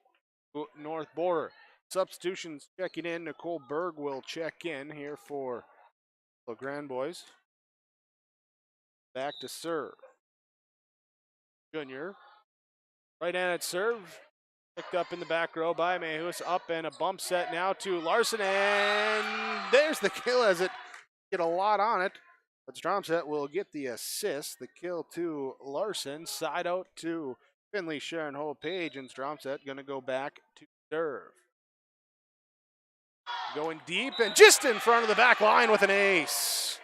Speaker 1: North Border. Substitutions checking in. Nicole Berg will check in here for the Grand Boys. Back to serve. Junior. Right-handed serve. Picked up in the back row by Mayhus. Up and a bump set now to Larson. And there's the kill as it get a lot on it. But Stromset will get the assist. The kill to Larson. Side out to Finley-Sharon-Hope-Page. And Stromset going to go back to serve. going deep and just in front of the back line with an ace.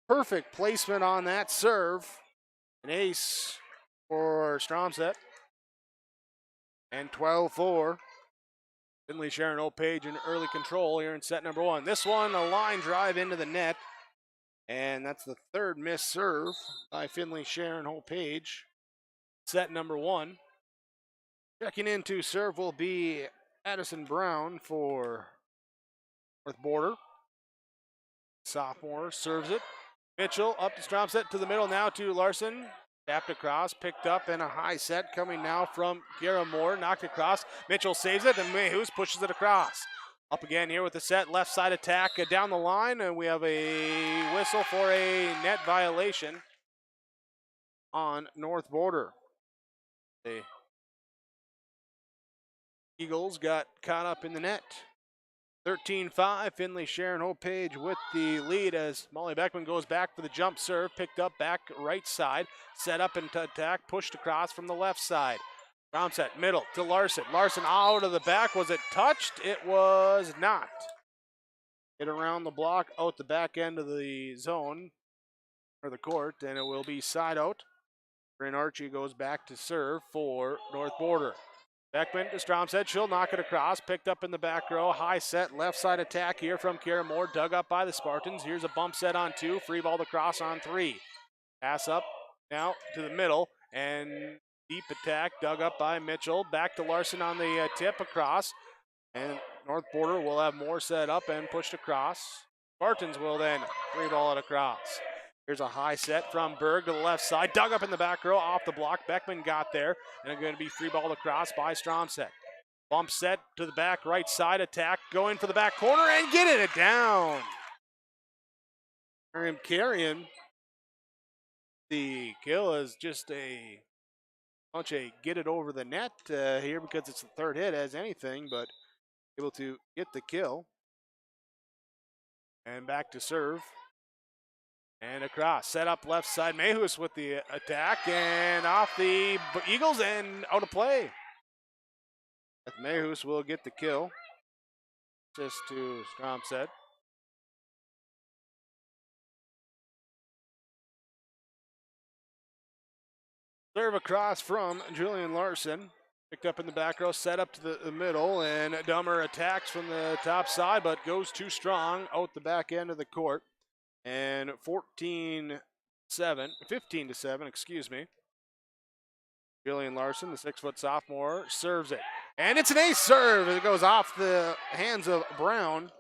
Speaker 1: Perfect placement on that serve. An ace for Stromset. And 12-4. Finley-Sharon-Hope-Page in early control here in set number one. This one, a line drive into the net. And that's the third missed serve by Finley-Sharon-Hope-Page. Set number one. Checking into serve will be Addison Brown for North Border. Sophomore serves it. Mitchell up to Stromset to the middle now to Larson. Tapped across, picked up, and a high set coming now from Garrett Moore. Knocked across. Mitchell saves it, and Mehus pushes it across. Up again here with the set. Left side attack down the line, and we have a whistle for a net violation on North Border. The Eagles got caught up in the net. 13-5, Finley-Sharon-Hope-Page with the lead as Molly Beckman goes back for the jump serve, picked up back right side, set up into attack, pushed across from the left side. Round set, middle to Larson. Larson out of the back. Was it touched? It was not. Hit around the block, out the back end of the zone, or the court, and it will be side out. Bryn Archie goes back to serve for North Border. Beckman to Stromset, she'll knock it across, picked up in the back row, high set, left side attack here from Kara Moore, dug up by the Spartans. Here's a bump set on two, free ball to cross on three. Pass up now to the middle, and deep attack dug up by Mitchell, back to Larson on the tip across, and North Border will have more set up and pushed across. Spartans will then free ball it across. Here's a high set from Berg to the left side. Dug up in the back row, off the block. Beckman got there, and it's going to be free ball across by Stromset. Bump set to the back right side. Attack going for the back corner and getting it down. Miriam Carrion. The kill is just a bunch of get it over the net here because it's the third hit as anything, but able to get the kill. And back to serve. And across, set up left side. Mehus with the attack and off the Eagles and out of play. Mehus will get the kill. Just to Stromset. Serve across from Julian Larson. Picked up in the back row, set up to the middle, and Dummer attacks from the top side, but goes too strong out the back end of the court. And 15-7, excuse me. Julian Larson, the 6-foot sophomore, serves it. And it's an ace serve as it goes off the hands of Brown.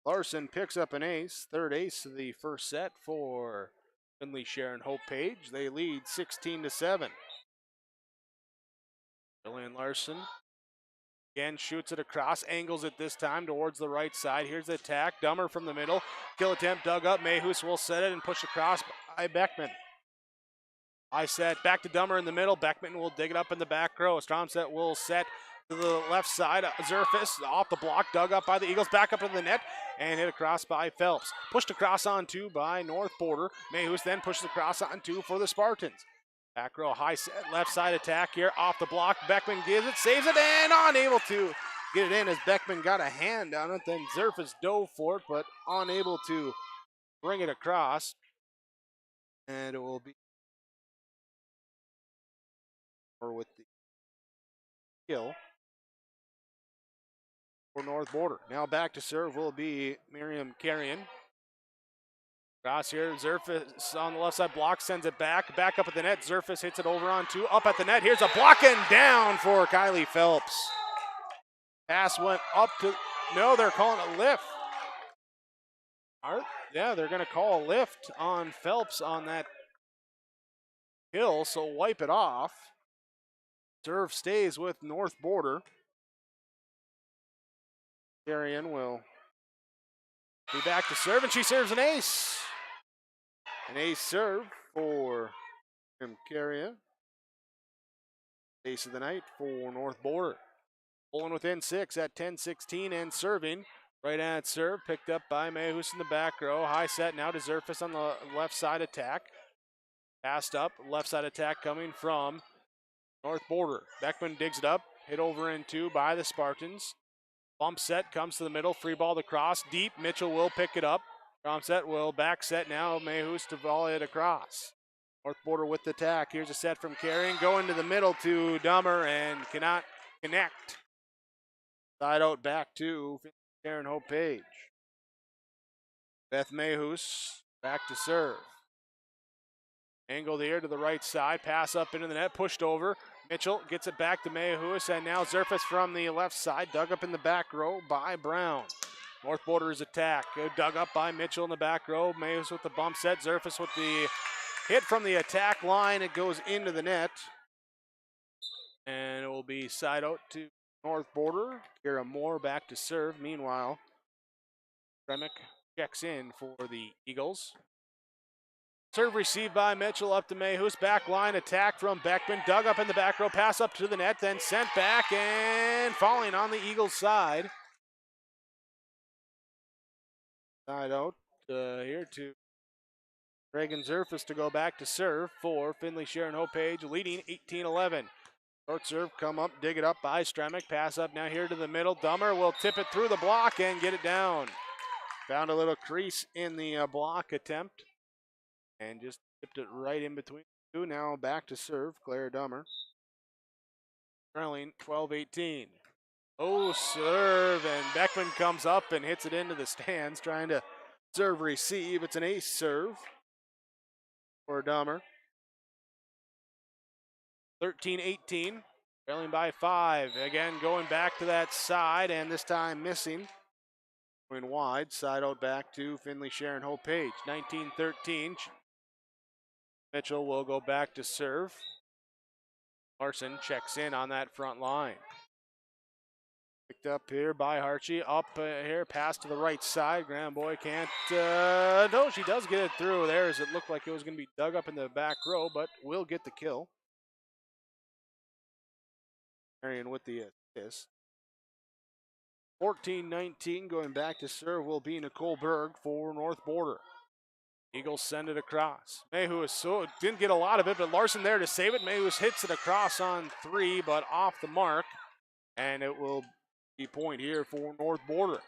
Speaker 1: Larson picks up an ace, third ace of the first set for Finley-Sharon-Hope-Page. They lead 16-7. Julian Larson again shoots it across, angles it this time towards the right side. Here's the attack. Dummer from the middle. Kill attempt dug up. Mehus will set it and push across by Beckman. I set back to Dummer in the middle. Beckman will dig it up in the back row. Stromset will set to the left side. Zerfis off the block, dug up by the Eagles, back up into the net, and hit across by Phelps. Pushed across on two by North Border. Mehus then pushes across on two for the Spartans. Back row, high set, left side attack here, off the block. Beckman gives it, saves it, and unable to get it in as Beckman got a hand on it. Then Zerfis dove for it, but unable to bring it across. And it will be with the kill for North Border. Now back to serve will be Miriam Carrion. Cross here, Zerfis on the left side block, sends it back up at the net. Zerfis hits it over on two, up at the net. Here's a block and down for Kylie Phelps. Pass went up to, no, they're calling a lift. Yeah, they're going to call a lift on Phelps on that kill, so wipe it off. Serve stays with North Border. Carrion will be back to serve, and she serves an ace. An ace serve for Carrion. Ace of the night for North Border. Pulling within 6 at 10-16 and serving. Right at serve, picked up by Mehus in the back row. High set now to Zerfis on the left side attack. Passed up, left side attack coming from North Border. Beckman digs it up, hit over in two by the Spartans. Bump set comes to the middle, free ball to cross, deep. Mitchell will pick it up. Bump set will back set now. Mayhus to volley it across. North Border with the attack. Here's a set from Carrion. Going to the middle to Dummer and cannot connect. Side out back to Finley-Sharon-Hope-Page. Beth Mayhus back to serve. Angled here to the right side. Pass up into the net. Pushed over. Mitchell gets it back to Mayhus. And now Zerfus from the left side. Dug up in the back row by Brown. North Border's attack. Dug up by Mitchell in the back row. Mayhus with the bump set. Zerfus with the hit from the attack line. It goes into the net. And it will be side out to North Border. Kira Moore back to serve. Meanwhile, Remick checks in for the Eagles. Serve received by Mitchell up to Mayhus. Back line attack from Beckman. Dug up in the back row. Pass up to the net. Then sent back and falling on the Eagles side. Side out here to Reagan Zerfus to go back to serve for Finley-Sharon-Hope-Page, leading 18-11. Short serve, come up, dig it up by Stremick. Pass up now here to the middle. Dummer will tip it through the block and get it down. Found a little crease in the block attempt and just tipped it right in between the two. Now back to serve, Claire Dummer. Trailing 12-18. Oh, serve, and Beckman comes up and hits it into the stands, trying to serve receive. It's an ace serve for Dummer. 13-18, trailing by 5. Again, going back to that side, and this time missing. Going wide, side out back to Finley-Sharon-Hope-Page. 19-13. Mitchell will go back to serve. Larson checks in on that front line. Picked up here by Harchie. Up here, pass to the right side. Graham Boy can't. No, she does get it through there as it looked like it was going to be dug up in the back row, but will get the kill. Marion with the assist. 14-19, going back to serve will be Nicole Berg for North Border. Eagles send it across. Mayhus didn't get a lot of it, but Larson there to save it. Mayhus hits it across on 3, but off the mark. And it will be point here for North Border.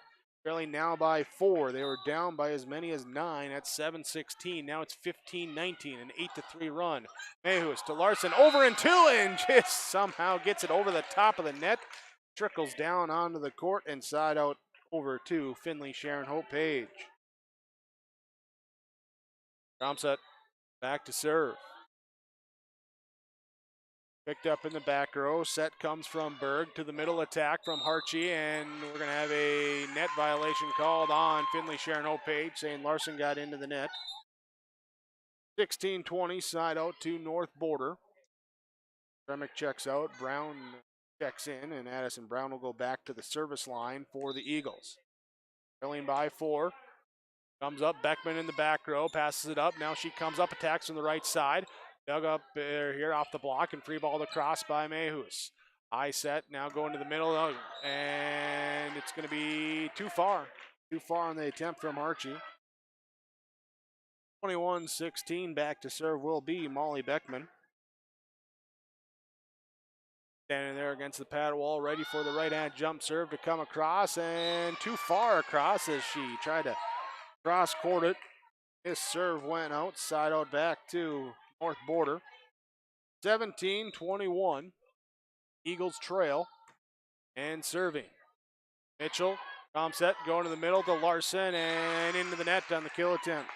Speaker 1: Trailing now by 4. They were down by as many as 9 at 7-16. Now it's 15-19, an 8-3 run. Mayhus to Larson, over and 2, and just somehow gets it over the top of the net. Trickles down onto the court and side out over to Finley-Sharon-Hope-Page. Romset back to serve. Picked up in the back row. Set comes from Berg to the middle attack from Harchie, and we're going to have a net violation called on Finley-Sharon-Hope-Page, saying Larson got into the net. 16-20, side out to North Border. Remick checks out. Brown checks in, and Addison Brown will go back to the service line for the Eagles. Trailing by 4. Comes up, Beckman in the back row, passes it up. Now she comes up, attacks from the right side. Dug up here off the block and free ball across by Mayhus. High set, now going to the middle, and it's going to be too far. Too far on the attempt from Archie. 21-16, back to serve will be Molly Beckman. Standing there against the pad wall, ready for the right-hand jump serve to come across, and too far across as she tried to cross-court it. This serve went out, side out back to North Border. 17-21. Eagles trail and serving. Mitchell, set, going to the middle to Larson and into the net on the kill attempt.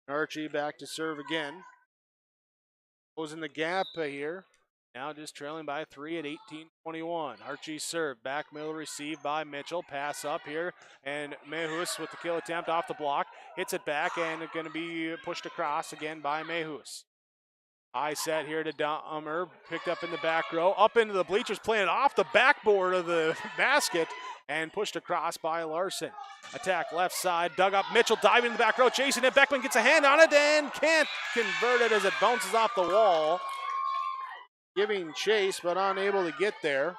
Speaker 1: Archie back to serve again. Closing the gap here. Now just trailing by 3 at 18-21. Archie serve. Back middle received by Mitchell. Pass up here. And Mayhus with the kill attempt off the block. Hits it back and it's going to be pushed across again by Mayhus. High set here to Dummer. Picked up in the back row. Up into the bleachers. Playing it off the backboard of the basket. And pushed across by Larson. Attack left side. Dug up. Mitchell diving in the back row. Chasing it. Beckman gets a hand on it and can't convert it as it bounces off the wall. Giving chase, but unable to get there.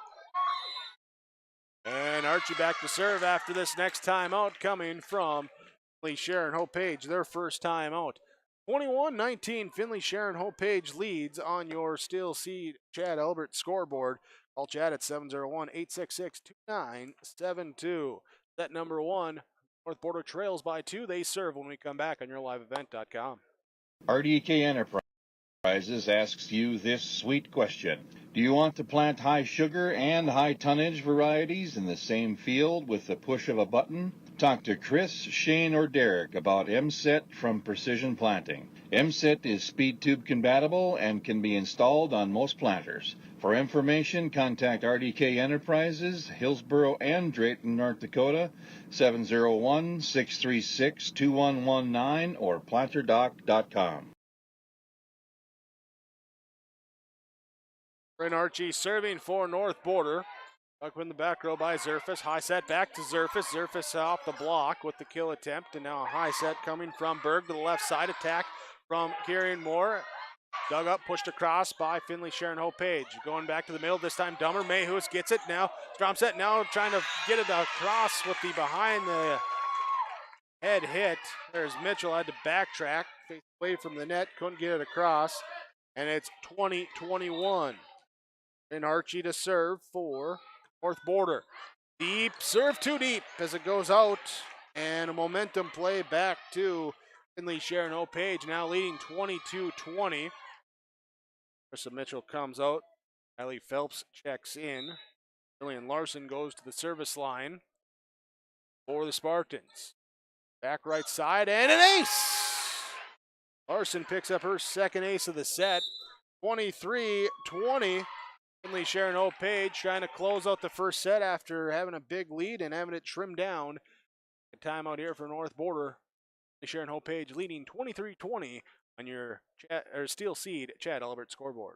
Speaker 1: And Archie back to serve after this next timeout coming from Finley-Sharon-Hope-Page, their first timeout. 21-19, Finley-Sharon-Hope-Page leads on your Steel Seed Chad Albert scoreboard. Call Chad at 701-866-2972. Set number 1, North Border trails by 2. They serve when we come back on yourliveevent.com.
Speaker 14: RDK Enterprises asks you this sweet question. Do you want to plant high sugar and high tonnage varieties in the same field with the push of a button? Talk to Chris, Shane, or Derek about MSET from Precision Planting. MSET is speed tube compatible and can be installed on most planters. For information, contact RDK Enterprises, Hillsboro and Drayton, North Dakota, 701-636-2119 or planterdoc.com.
Speaker 1: Bryn Archie serving for North Border. Up in the back row by Zerfus. High set back to Zerfus. Zerfus off the block with the kill attempt. And now a high set coming from Berg to the left side. Attack from Kieran Moore. Dug up, pushed across by Finley-Sharon-Hope-Page. Going back to the middle, this time Dummer. Mayhus gets it now. Stromset now trying to get it across with the behind the head hit. There's Mitchell, had to backtrack. Face away from the net, couldn't get it across. And it's 20-21. And Archie to serve for North Border. Deep, serve too deep as it goes out. And a momentum play back to Finley-Sharon-Hope-Page, now leading 22-20. Marissa Mitchell comes out. Kylie Phelps checks in. Julian Larson goes to the service line for the Spartans. Back right side and an ace! Larson picks up her second ace of the set. 23-20. Finley-Sharon-Hope-Page trying to close out the first set after having a big lead and having it trimmed down. A timeout here for North Border. Finley-Sharon-Hope-Page leading 23-20 on your Steel Seed Chad Albert scoreboard.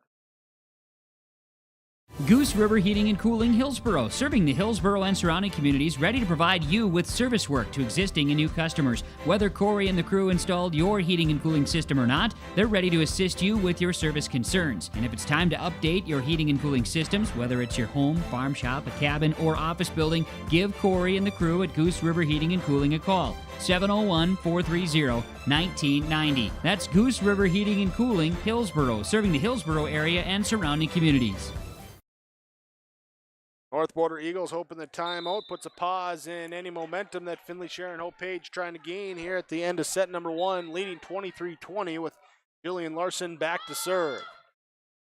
Speaker 11: Goose River Heating and Cooling Hillsboro, serving the Hillsboro and surrounding communities, ready to provide you with service work to existing and new customers. Whether Corey and the crew installed your heating and cooling system or not, they're ready to assist you with your service concerns. And if it's time to update your heating and cooling systems, whether it's your home, farm shop, a cabin, or office building, give Corey and the crew at Goose River Heating and Cooling a call. 701-430-1990. That's Goose River Heating and Cooling, Hillsboro, serving the Hillsboro area and surrounding communities.
Speaker 1: North Border Eagles hoping the timeout puts a pause in any momentum that Finley-Sharon-Hope-Page trying to gain here at the end of set number 1, leading 23-20 with Julian Larson back to serve.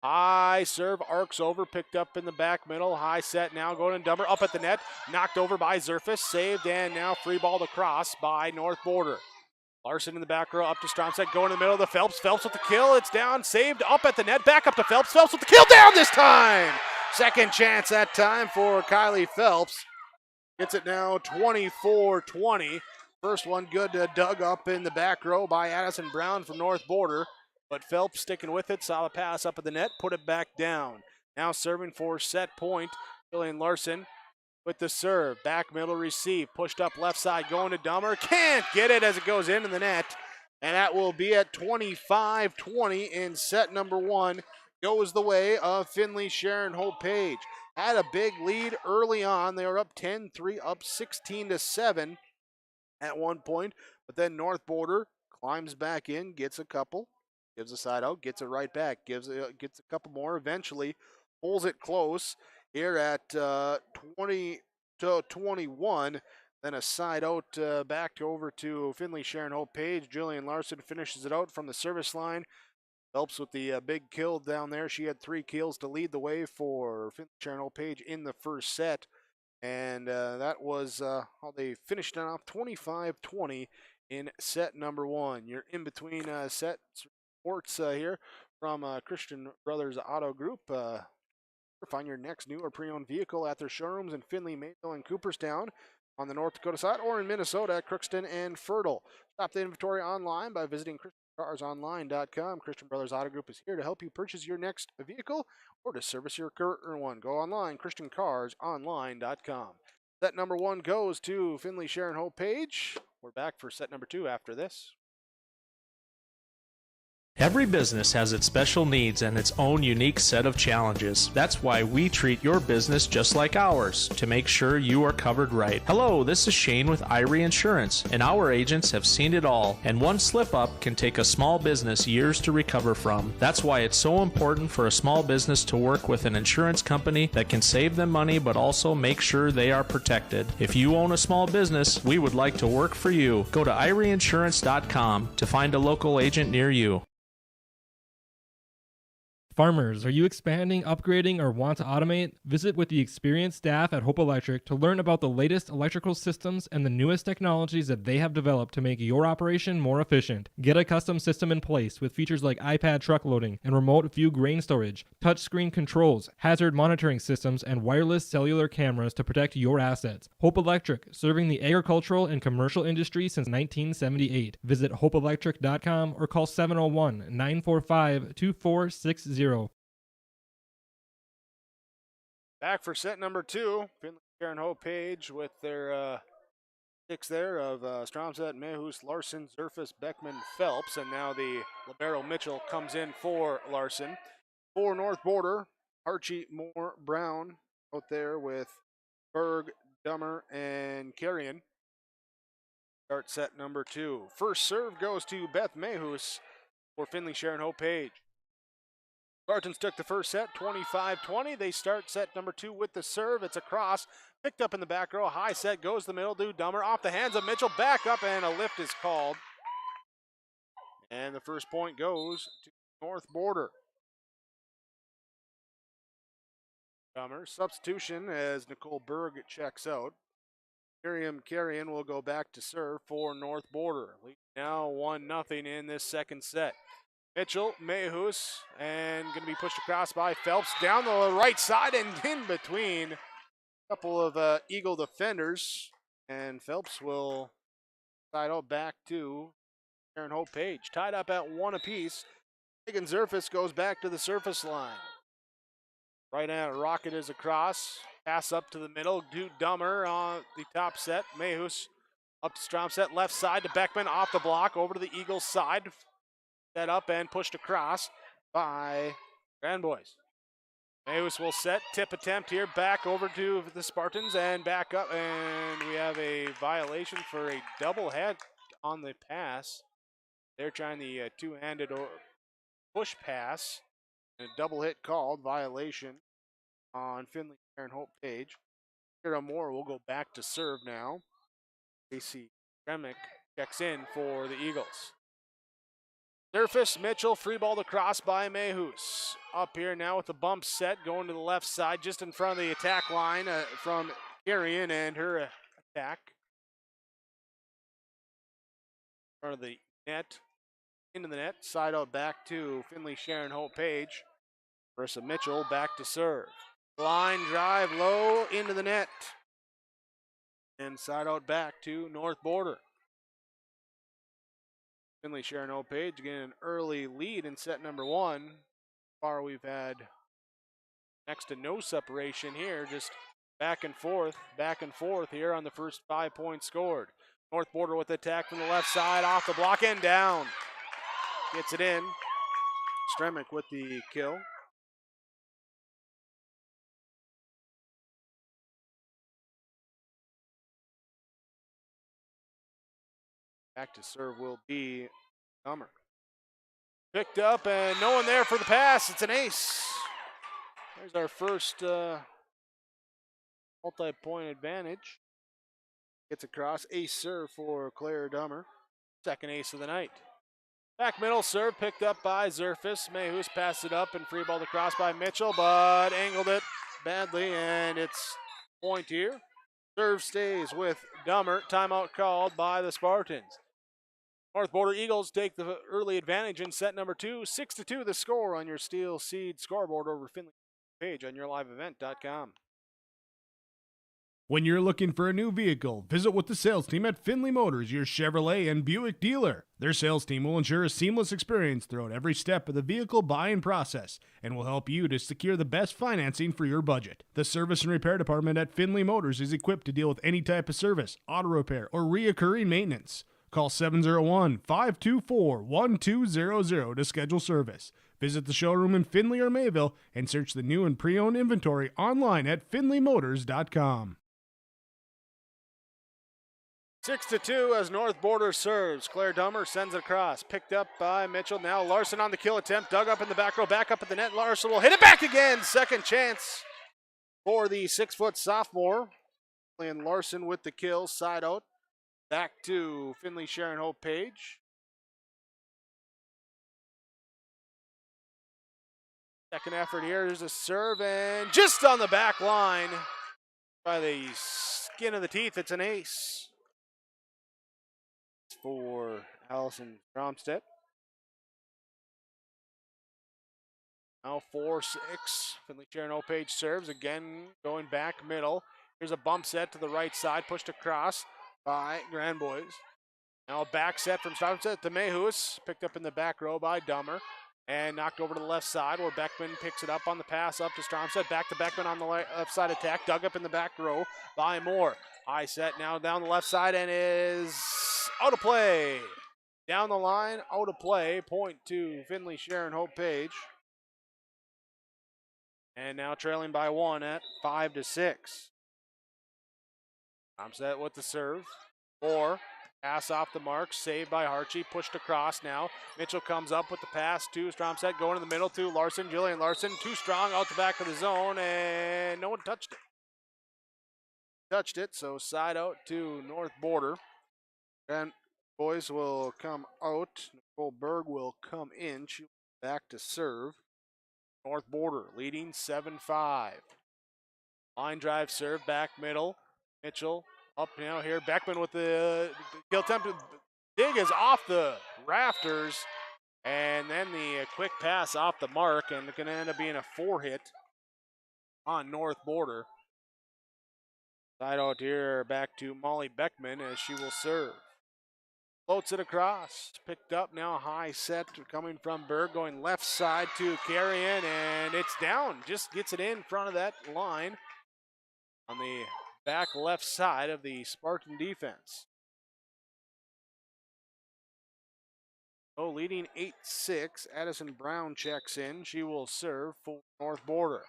Speaker 1: High serve, arcs over, picked up in the back middle. High set now going to Dummer, up at the net, knocked over by Zerfus, saved, and now free balled across by North Border. Larson in the back row, up to Stromset, going in the middle of the Phelps. Phelps with the kill, it's down, saved, up at the net, back up to Phelps. Phelps with the kill, down this time! Second chance that time for Kylie Phelps. Gets it now 24-20. First one good, dug up in the back row by Addison Brown from North Border. But Phelps sticking with it, saw the pass up at the net, put it back down. Now serving for set point, Julian Larson with the serve. Back middle receive, pushed up left side, going to Dummer. Can't get it as it goes into the net. And that will be at 25-20 in set number 1. Goes the way of Finley-Sharon-Hope-Page. Had a big lead early on. They were up 10-3, up 16-7 at one point. But then North Border climbs back in, gets a couple, gives a side out, gets it right back, gets a couple more, eventually pulls it close here at 20-21. Then a side out back over to Finley-Sharon-Hope-Page. Julian Larson finishes it out from the service line. Phelps with the big kill down there. She had 3 kills to lead the way for Finley-Sharon-Hope-Page in the first set. And that was how they finished it off 25-20 in set number 1. You're in between set reports here from Christian Brothers Auto Group. Find your next new or pre-owned vehicle at their showrooms in Finley, Mayville, and Cooperstown on the North Dakota side, or in Minnesota at Crookston and Fertile. Shop the inventory online by visiting ChristianCarsOnline.com. Christian Brothers Auto Group is here to help you purchase your next vehicle or to service your current one. Go online, ChristianCarsOnline.com. Set number 1 goes to Finley-Sharon-Hope-Page. We're back for set number 2 after this.
Speaker 15: Every business has its special needs and its own unique set of challenges. That's why we treat your business just like ours, to make sure you are covered right. Hello, this is Shane with Irie Insurance, and our agents have seen it all, and one slip-up can take a small business years to recover from. That's why it's so important for a small business to work with an insurance company that can save them money but also make sure they are protected. If you own a small business, we would like to work for you. Go to IrieInsurance.com to find a local agent near you.
Speaker 8: Farmers, are you expanding, upgrading, or want to automate? Visit with the experienced staff at Hope Electric to learn about the latest electrical systems and the newest technologies that they have developed to make your operation more efficient. Get a custom system in place with features like iPad truck loading and remote view grain storage, touchscreen controls, hazard monitoring systems, and wireless cellular cameras to protect your assets. Hope Electric, serving the agricultural and commercial industry since 1978. Visit hopeelectric.com or call 701-945-2460.
Speaker 1: Back for set number 2. Finley-Sharon-Hope-Page with their six there of Stromstedt, Mehus, Larson, Zerfus, Beckman, Phelps, and now the libero Mitchell comes in for Larson. For North Border, Archie, Moore, Brown out there with Berg, Dummer, and Carrion. Start set number 2. First serve goes to Beth Mehus for Finley-Sharon-Hope-Page. Spartans took the first set, 25-20. They start set number 2 with the serve. It's a cross, picked up in the back row. High set goes the middle to Dummer. Off the hands of Mitchell, back up, and a lift is called. And the first point goes to North Border. Dummer, substitution as Nicole Berg checks out. Miriam Carrion will go back to serve for North Border. Now 1-0 in this second set. Mitchell, Mehus, and going to be pushed across by Phelps down the right side and in between a couple of Eagle defenders. And Phelps will side out back to Sharon-Hope-Page. Tied up at 1 apiece. Megan Zerfus goes back to the surface line. Right hand rocket is across. Pass up to the middle. Do Dummer on the top set. Mehus up to Stromstedt, left side to Beckman, off the block, over to the Eagles side. Set up and pushed across by Grand Boys. Mehus will set, tip attempt here, back over to the Spartans and back up, and we have a violation for a double head on the pass. They're trying the two-handed push pass, and a double hit called, violation on Finley-Sharon-Hope-Page. Kira Moore will go back to serve now. AC Remick checks in for the Eagles. Surface, Mitchell, free ball across by Mehus. Up here now with the bump set, going to the left side, just in front of the attack line from Carrion and her attack. In front of the net, into the net, side out back to Finley-Sharon-Hope-Page. Marissa Mitchell back to serve. Line drive low into the net. And side out back to North Border. Finley-Sharon-Hope-Page getting an early lead in set number 1. So far we've had next to no separation here, just back and forth here on the first 5 points scored. North Border with the attack from the left side, off the block and down. Gets it in. Stremick with the kill. Back to serve will be Dummer. Picked up and no one there for the pass. It's an ace. There's our first multi-point advantage. Gets across, ace serve for Claire Dummer. Second ace of the night. Back middle serve picked up by Zerfus. Mehus passed it up and free balled across by Mitchell, but angled it badly, and it's point here. Serve stays with Dummer. Timeout called by the Spartans. North Border Eagles take the early advantage in set number 2. 6-2 the score on your Steel Seed scoreboard over Finley-Page on yourliveevent.com.
Speaker 2: When you're looking for a new vehicle, visit with the sales team at Finley Motors, your Chevrolet and Buick dealer. Their sales team will ensure a seamless experience throughout every step of the vehicle buying process and will help you to secure the best financing for your budget. The service and repair department at Finley Motors is equipped to deal with any type of service, auto repair, or reoccurring maintenance. Call 701-524-1200 to schedule service. Visit the showroom in Finley or Mayville and search the new and pre-owned inventory online at finleymotors.com.
Speaker 1: 6-2 as North Border serves. Claire Dummer sends it across. Picked up by Mitchell. Now Larson on the kill attempt. Dug up in the back row. Back up at the net. Larson will hit it back again. Second chance for the 6-foot sophomore. And Larson with the kill. Side out. Back to Finley-Sharon-Hope-Page. Second effort here. There's a serve and just on the back line. By the skin of the teeth, it's an ace for Allison Stromstedt. Now 4-6. Finley-Sharon-Hope-Page serves again, going back middle. Here's a bump set to the right side, pushed across by Grand Boys. Now a back set from Stromstedt to Mehus, picked up in the back row by Dummer. And knocked over to the left side where Beckman picks it up on the pass up to Stromstedt. Back to Beckman on the left side attack. Dug up in the back row by Moore. High set now down the left side and is out of play. Down the line, out of play. Point to Finley-Sharon-Hope-Page. And now trailing by 1 at 5-6. Stromstedt with the serve. Moore. Pass off the mark, saved by Harchie, pushed across now. Mitchell comes up with the pass to Stromstedt, going in the middle to Larson. Jillian Larson, too strong out the back of the zone, and no one touched it. So side out to North Border. And boys will come out. Nicole Berg will come in. She back to serve. North Border leading 7-5. Line drive serve, back middle. Mitchell. Up now here, Beckman with the kill attempt. Dig is off the rafters, and then the quick pass off the mark, and it's going to end up being a 4-hit on North Border. Side out here, back to Molly Beckman as she will serve. Floats it across, picked up now, high set coming from Berg, going left side to Carrion, and it's down. Just gets it in front of that line on the back left side of the Spartan defense. So leading 8-6, Addison Brown checks in. She will serve for North Border.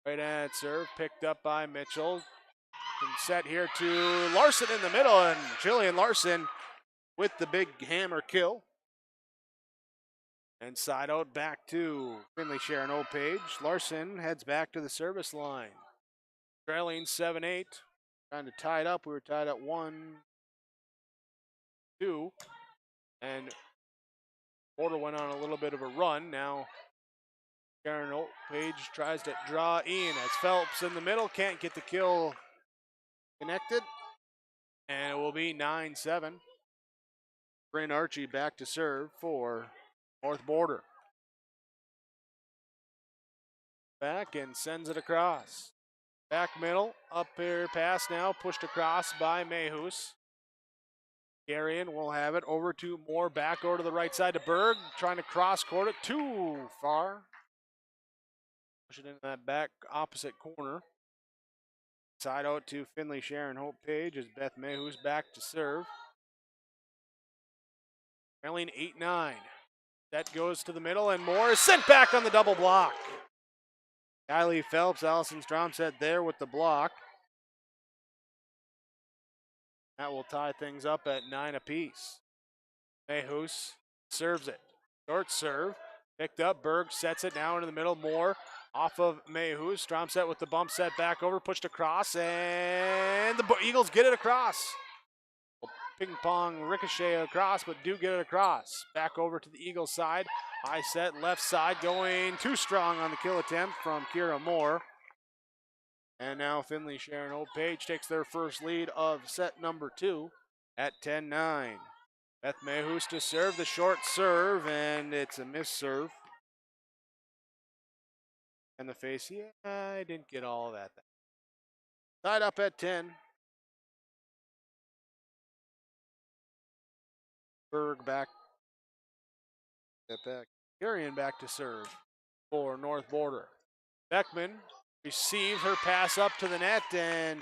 Speaker 1: Right at serve, picked up by Mitchell. And set here to Larson in the middle, and Jillian Larson with the big hammer kill. And side out back to Finley-Sharon-Hope-Page. Larson heads back to the service line. Trailing 7-8, trying to tie it up. We were tied at 1-2, and Border went on a little bit of a run. Now Sharon-Hope-Page tries to draw in as Phelps in the middle, can't get the kill connected, and it will be 9-7. Bryn Archie back to serve for North Border. Back and sends it across. Back middle, up here, pass now, pushed across by Mehus. Carrion will have it over to Moore, back over to the right side to Berg, trying to cross court it too far. Push it into that back opposite corner. Side out to Finley-Sharon-Hope-Page as Beth Mehus back to serve. Trailing 8-9. That goes to the middle, and Moore is sent back on the double block. Kylie Phelps, Allison Stromstedt there with the block. That will tie things up at 9 apiece. Mehus serves it. Short serve. Picked up. Berg sets it now into the middle. Moore off of Mehus. Stromstedt with the bump set back over. Pushed across. And the Eagles get it across. Ping pong ricochet across, but do get it across. Back over to the Eagles side. High set, left side, going too strong on the kill attempt from Kira Moore. And now Finley-Sharon-Hope-Page takes their first lead of set number 2 at 10-9. Beth Mehus to serve the short serve, and it's a miss serve. And the face, yeah, I didn't get all of that. Tied up at 10. Berg back. Step back. Carrion back to serve for North Border. Beckman receives her pass up to the net, and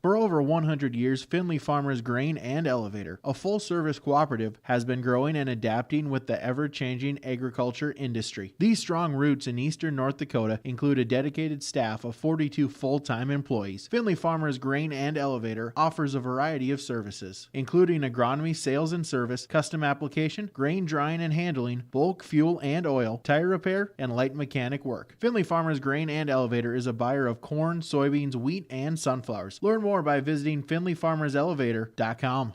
Speaker 3: For over 100 years, Finley Farmers Grain and Elevator, a full-service cooperative, has been growing and adapting with the ever-changing agriculture industry. These strong roots in eastern North Dakota include a dedicated staff of 42 full-time employees. Finley Farmers Grain and Elevator offers a variety of services, including agronomy, sales and service, custom application, grain drying and handling, bulk fuel and oil, tire repair, and light mechanic work. Finley Farmers Grain and Elevator is a buyer of corn, soybeans, wheat, and sunflowers. Learn more by visiting finleyfarmerselevator.com.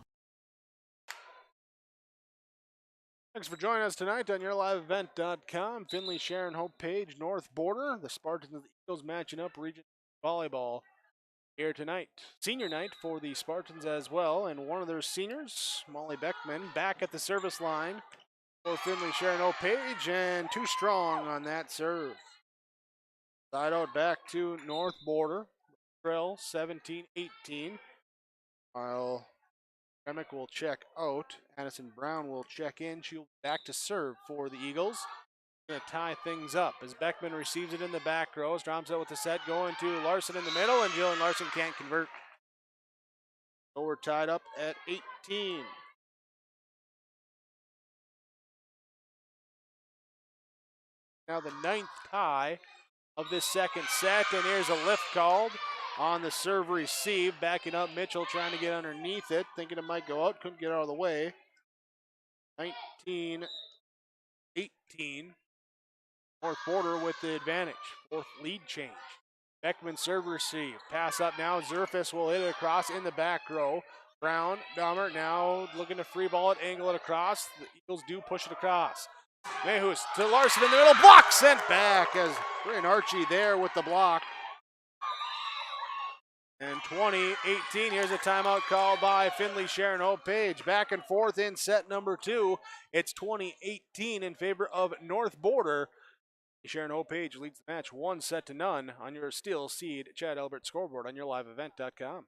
Speaker 1: Thanks for joining us tonight on YourLiveEvent.com. Finley-Sharon-Hope-Page, North Border. The Spartans and the Eagles matching up region volleyball here tonight. Senior night for the Spartans as well, and one of their seniors, Molly Beckman, back at the service line for Finley-Sharon-Hope-Page, and too strong on that serve. Side out back to North Border. Trail 17-18. While Remick will check out. Addison Brown will check in. She'll be back to serve for the Eagles. Going to tie things up as Beckman receives it in the back row. Drops out with the set, going to Larson in the middle, and Jillian Larson can't convert. So we're tied up at 18. Now the 9th tie of this second set, and there's a lift called on the serve receive. Backing up Mitchell, trying to get underneath it, thinking it might go out, couldn't get out of the way. 19-18. North Border with the advantage. Fourth lead change. Beckman serve receive. Pass up now. Zerfis will hit it across in the back row. Brown, Dahmer now looking to free ball it, angle it across. The Eagles do push it across. Mehus to Larson in the middle. Block sent back as Bryn Archie there with the block. And 20-18, here's a timeout called by Finley-Sharon-Hope-Page. Back and forth in set number 2. It's 20-18 in favor of North Border. Sharon-Hope-Page leads the match 1-0 on your Steel Seed Chad Albert scoreboard on YourLiveEvent.com.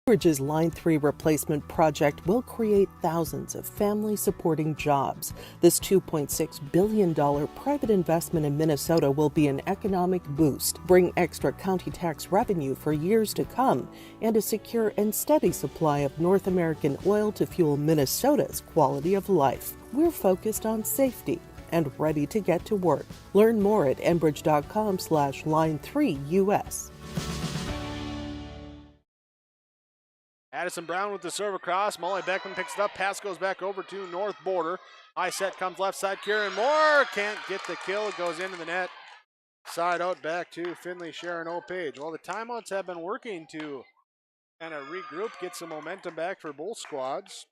Speaker 4: Enbridge's Line 3 replacement project will create thousands of family-supporting jobs. This $2.6 billion private investment in Minnesota will be an economic boost, bring extra county tax revenue for years to come, and a secure and steady supply of North American oil to fuel Minnesota's quality of life. We're focused on safety and ready to get to work. Learn more at enbridge.com/line3US.
Speaker 1: Addison Brown with the serve across. Molly Beckman picks it up. Pass goes back over to North Border. High set comes left side. Kieran Moore can't get the kill. It goes into the net. Side out back to Finley-Sharon-Hope-Page. Well, the timeouts have been working to kind of regroup, get some momentum back for both squads.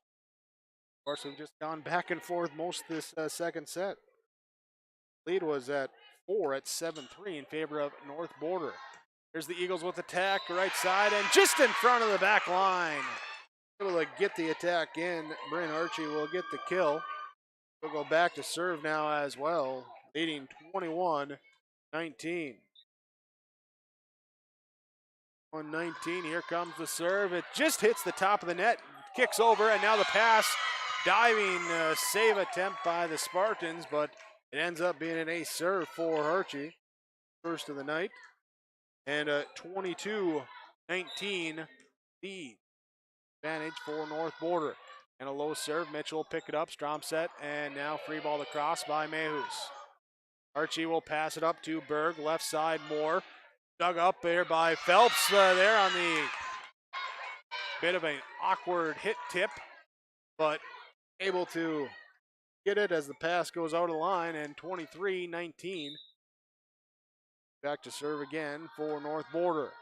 Speaker 1: Of course, we've just gone back and forth most of this second set. Lead was at 4 at 7-3 in favor of North Border. Here's the Eagles with attack, right side, and just in front of the back line. Able to get the attack in. Bryn Archie will get the kill. We'll go back to serve now as well, leading 21-19. 1-19, here comes the serve. It just hits the top of the net, kicks over, and now the pass. Diving save attempt by the Spartans, but it ends up being an ace serve for Archie. First of the night. And a 22-19 lead. Advantage for North Border. And a low serve. Mitchell will pick it up. Strom set. And now free ball across by Mehus. Archie will pass it up to Berg. Left side Moore. Dug up there by Phelps there on the bit of an awkward hit tip. But able to get it as the pass goes out of the line. And 23-19. Back to serve again for North Border.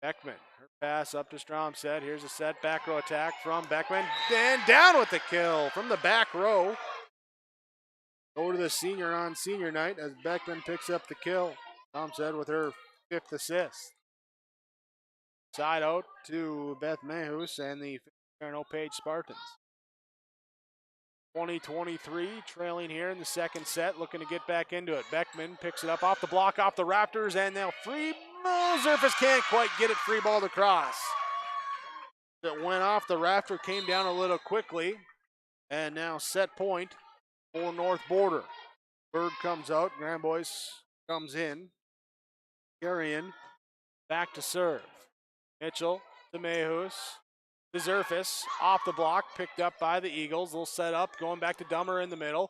Speaker 1: Beckman, her pass up to Stromstead. Here's a set back row attack from Beckman. And down with the kill from the back row. Go to the senior on senior night as Beckman picks up the kill. Stromstead with her 5th assist. Side out to Beth Mehus and the Finley-Sharon-Hope-Page Spartans. 20-23, trailing here in the second set, looking to get back into it. Beckman picks it up off the block, off the Raptors, and now free. Zerfis can't quite get it free balled across. It went off the rafter, came down a little quickly, and now set point for North Border. Berg comes out, Grand Boys comes in. Carrion back to serve. Mitchell to Mehus. To Zerfus, off the block, picked up by the Eagles. They'll set up, going back to Dummer in the middle.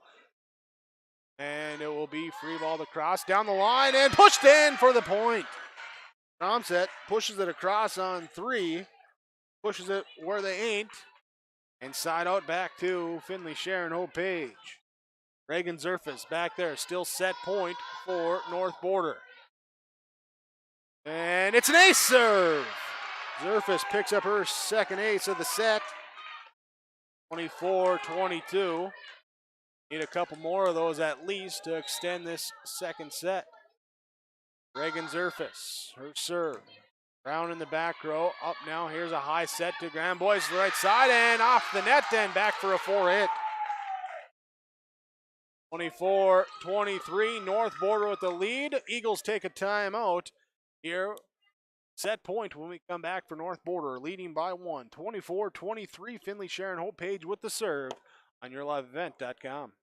Speaker 1: And it will be free ball to Cross down the line and pushed in for the point. Romset pushes it across on 3, pushes it where they ain't, and side out back to Finley-Sharon-Hope-Page. Reagan Zerfus back there, still set point for North Border. And it's an ace serve. Zerfus picks up her second ace of the set. 24-22. Need a couple more of those at least to extend this second set. Reagan Zerfus, her serve. Brown in the back row. Up now. Here's a high set to Graham Boyce to the right side and off the net and back for a 4-hit. 24-23. North Border with the lead. Eagles take a timeout here. Set point when we come back for North Border, leading by 1. 24-23, Finley-Sharon-Hope-Page with the serve on yourliveevent.com.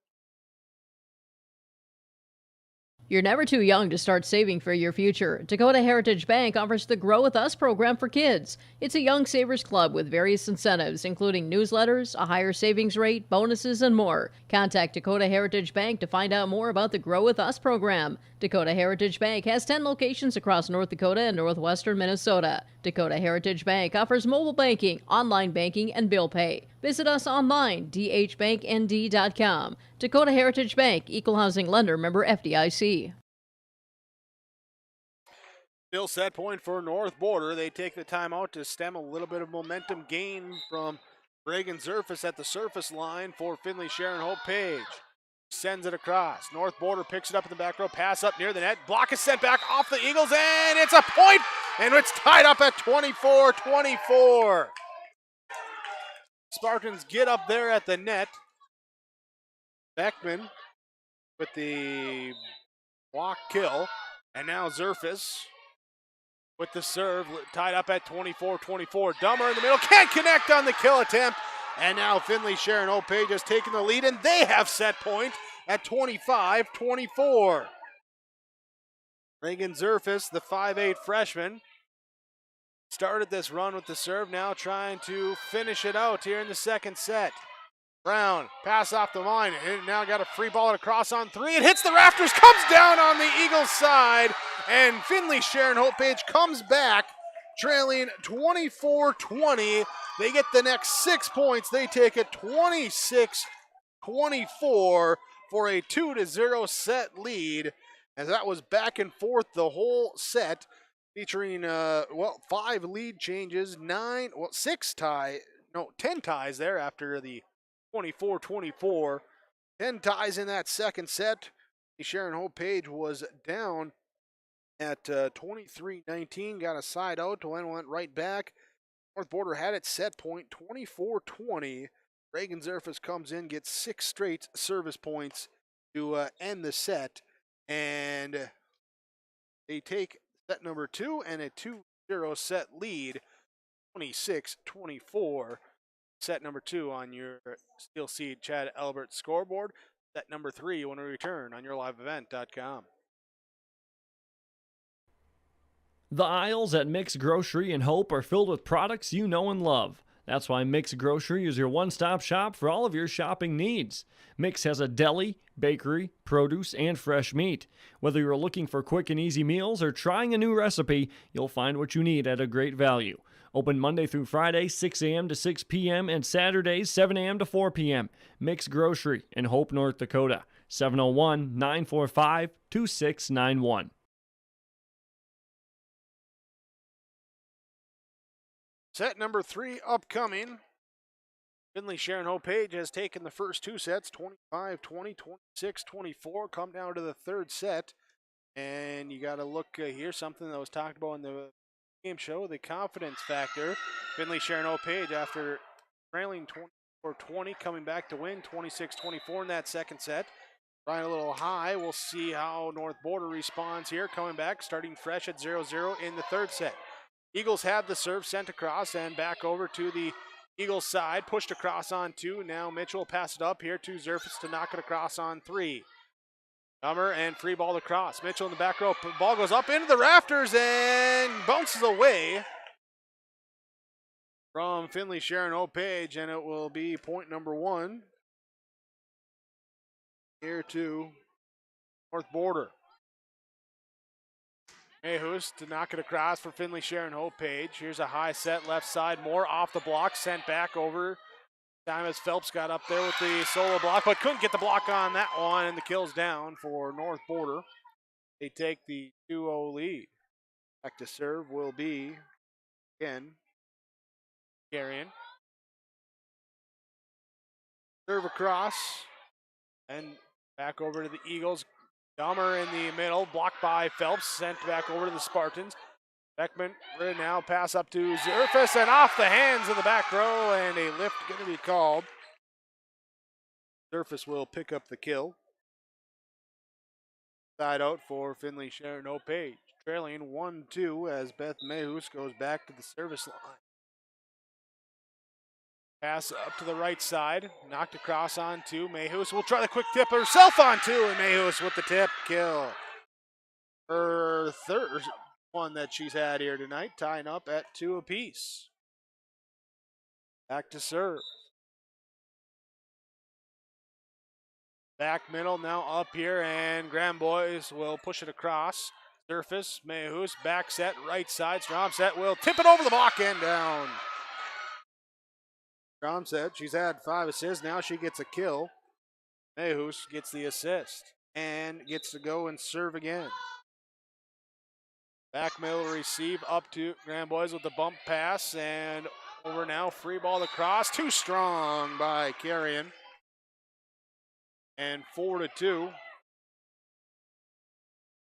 Speaker 5: You're never too young to start saving for your future. Dakota Heritage Bank offers the Grow With Us program for kids. It's a young savers club with various incentives, including newsletters, a higher savings rate, bonuses, and more. Contact Dakota Heritage Bank to find out more about the Grow With Us program. Dakota Heritage Bank has 10 locations across North Dakota and northwestern Minnesota. Dakota Heritage Bank offers mobile banking, online banking, and bill pay. Visit us online, dhbanknd.com. Dakota Heritage Bank, Equal Housing Lender, member FDIC.
Speaker 1: Still set point for North Border. They take the timeout to stem a little bit of momentum gain from Reagan Zerfus at the surface line for Finley-Sharon-Hope-Page. Sends it across. North Border picks it up in the back row. Pass up near the net. Block is sent back off the Eagles, and it's a point, and it's tied up at 24-24. Spartans get up there at the net. Beckman with the block kill, and now Zerfus with the serve, tied up at 24-24. Dummer in the middle, can't connect on the kill attempt. And now Finley-Sharon-Hope-Page has taken the lead, and they have set point at 25-24. Reagan Zerfus, the 5'8 freshman, started this run with the serve, now trying to finish it out here in the second set. Brown, pass off the line, and now got a free ball across on 3. It hits the rafters, comes down on the Eagles side, and Finley-Sharon-Hope-Page comes back, trailing 24-20. They get the next 6 points. They take it 26-24 for a 2-0 set lead, as that was back and forth the whole set, featuring 5 lead changes, 10 ties there after the 24-24. 10 ties in that second set. Sharon-Hope-Page was down at 23-19, got a side out, then went right back. North Border had it set point, 24-20. Reagan Zerfus comes in, gets 6 straight service points to end the set. And they take set number 2 and a 2-0 set lead, 26-24. Set number 2 on your Steel Seed Chad Albert scoreboard. Set number 3 when we return on yourliveevent.com.
Speaker 7: The aisles at Mix Grocery and Hope are filled with products you know and love. That's why Mix Grocery is your one-stop shop for all of your shopping needs. Mix has a deli, bakery, produce, and fresh meat. Whether you're looking for quick and easy meals or trying a new recipe, you'll find what you need at a great value. Open Monday through Friday, 6 a.m. to 6 p.m. and Saturdays, 7 a.m. to 4 p.m. Mix Grocery in Hope, North Dakota. 701-945-2691.
Speaker 1: Set number 3 upcoming. Finley-Sharon-Hope-Page has taken the first 2 sets, 25-20, 26-24. Come down to the third set. And you got to look here, something that was talked about in the game show, the confidence factor. Finley-Sharon-Hope-Page, after trailing 24-20, coming back to win 26-24 in that second set. Running a little high. We'll see how North Border responds here. Coming back, starting fresh at 0-0 in the third set. Eagles have the serve sent across and back over to the Eagles side. Pushed across on 2. Now Mitchell pass it up here to Zerfus to knock it across on 3. Dummer and free ball across. Mitchell in the back row. Ball goes up into the rafters and bounces away from Finley-Sharon-Hope-Page, and it will be point number 1 here to North Border. Mayhus to knock it across for Finley-Sharon-Hope-Page. Here's a high set left side. More off the block, sent back over. Time as Phelps got up there with the solo block, but couldn't get the block on that one, and the kill's down for North Border. They take the 2-0 lead. Back to serve will be, again, Carrion. Serve across, and back over to the Eagles. Dummer in the middle, blocked by Phelps, sent back over to the Spartans. Beckman now pass up to Zerfus and off the hands of the back row, and a lift going to be called. Zerfus will pick up the kill. Side out for Finley-Sharon-Hope-Page. Trailing 1-2 as Beth Mayhus goes back to the service line. Pass up to the right side, knocked across on 2. Mayhus will try the quick tip herself on 2, and Mayhus with the tip kill. Her third one that she's had here tonight, tying up at 2 apiece. Back to serve. Back middle now up here, and Grand Boys will push it across. Surface, Mayhus, back set, right side. Stromset will tip it over the block and down. Stromset, she's had 5 assists. Now she gets a kill. Mayhus gets the assist and gets to go and serve again. Back middle receive up to Grand Boys with the bump pass, and over now, free ball across. Too strong by Carrion. And 4-2.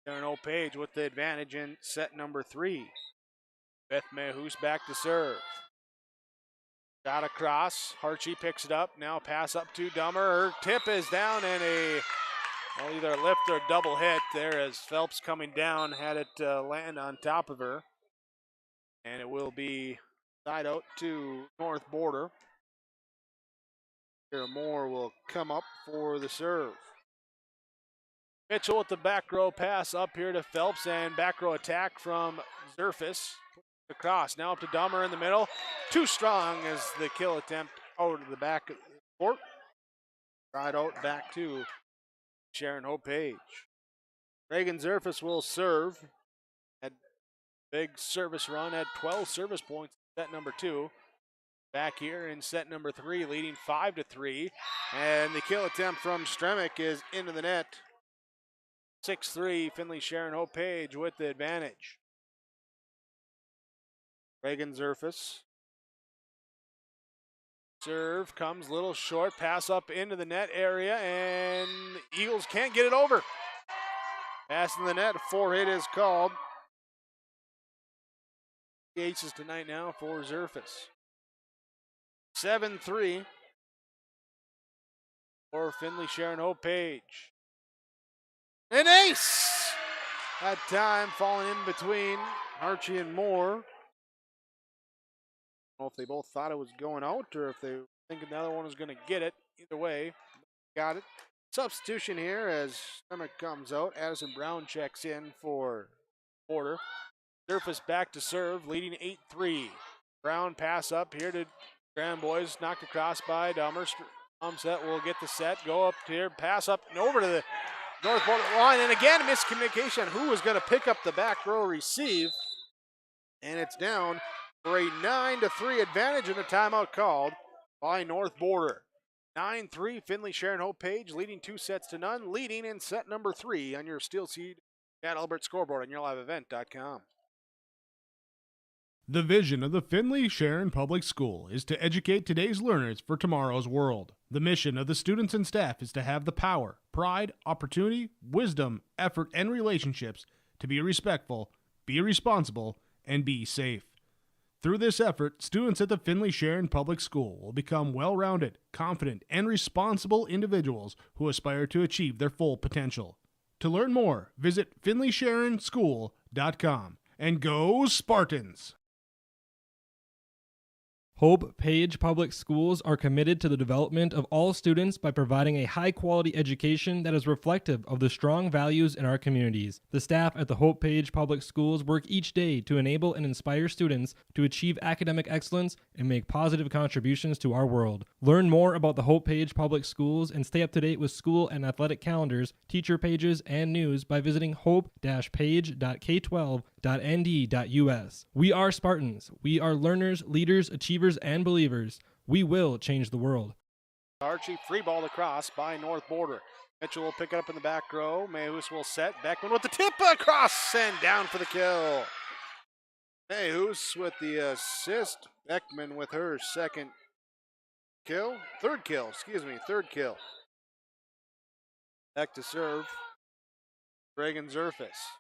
Speaker 1: Sharon-Hope-Page with the advantage in set number 3. Beth Mayhus back to serve. Shot across. Harchie picks it up. Now pass up to Dummer. Her tip is down, and either a lift or a double hit there as Phelps coming down had it land on top of her. And it will be side out to North Border. Here Moore will come up for the serve. Mitchell with the back row pass up here to Phelps, and back row attack from Zerfus. Across, now up to Dummer in the middle. Too strong as the kill attempt out of the back of the court. Right out back to Sharon-Hope-Page. Reagan Zerfus will serve. Had big service run, had 12 service points in set number 2. Back here in set number 3, leading 5-3. And the kill attempt from Stremick is into the net. 6-3, Finley-Sharon-Hope-Page with the advantage. Reagan Zerfus. Serve comes a little short, pass up into the net area, and Eagles can't get it over. Pass in the net, a 4-hit is called. Aces tonight now for Zerfus. 7-3 for Finley-Sharon-Hope-Page. An ace! That time falling in between Archie and Moore. I don't know if they both thought it was going out or if they were thinking the other one was going to get it. Either way, got it. Substitution here as Stomach comes out. Addison Brown checks in for Porter. Surface back to serve, leading 8-3. Brown pass up here to Grand Boys, knocked across by Dummer. Stromset will get the set, go up here, pass up and over to the North Border line. And again, miscommunication. Who was going to pick up the back row receive? And it's down for a 9-3 advantage and a timeout called by North Border. 9-3, Finley-Sharon-Hope-Page leading 2-0, leading in set number 3 on your Steel Seed at Albert scoreboard on yourliveevent.com.
Speaker 2: The vision of the Finley-Sharon Public School is to educate today's learners for tomorrow's world. The mission of the students and staff is to have the power, pride, opportunity, wisdom, effort, and relationships to be respectful, be responsible, and be safe. Through this effort, students at the Finley-Sharon Public School will become well-rounded, confident, and responsible individuals who aspire to achieve their full potential. To learn more, visit finleysharonschool.com. And go Spartans!
Speaker 8: Hope-Page Public Schools are committed to the development of all students by providing a high-quality education that is reflective of the strong values in our communities. The staff at the Hope-Page Public Schools work each day to enable and inspire students to achieve academic excellence and make positive contributions to our world. Learn more about the Hope-Page Public Schools and stay up to date with school and athletic calendars, teacher pages, and news by visiting hope-page.k12.nd.us. We are Spartans. We are learners, leaders, achievers, and believers. We will change the world.
Speaker 1: Archie free ball across by North Border. Mitchell will pick it up in the back row. Mayhus will set. Beckman with the tip across and down for the kill. Mayhus with the assist. Beckman with her third kill. Back to serve. Reagan Zerfus.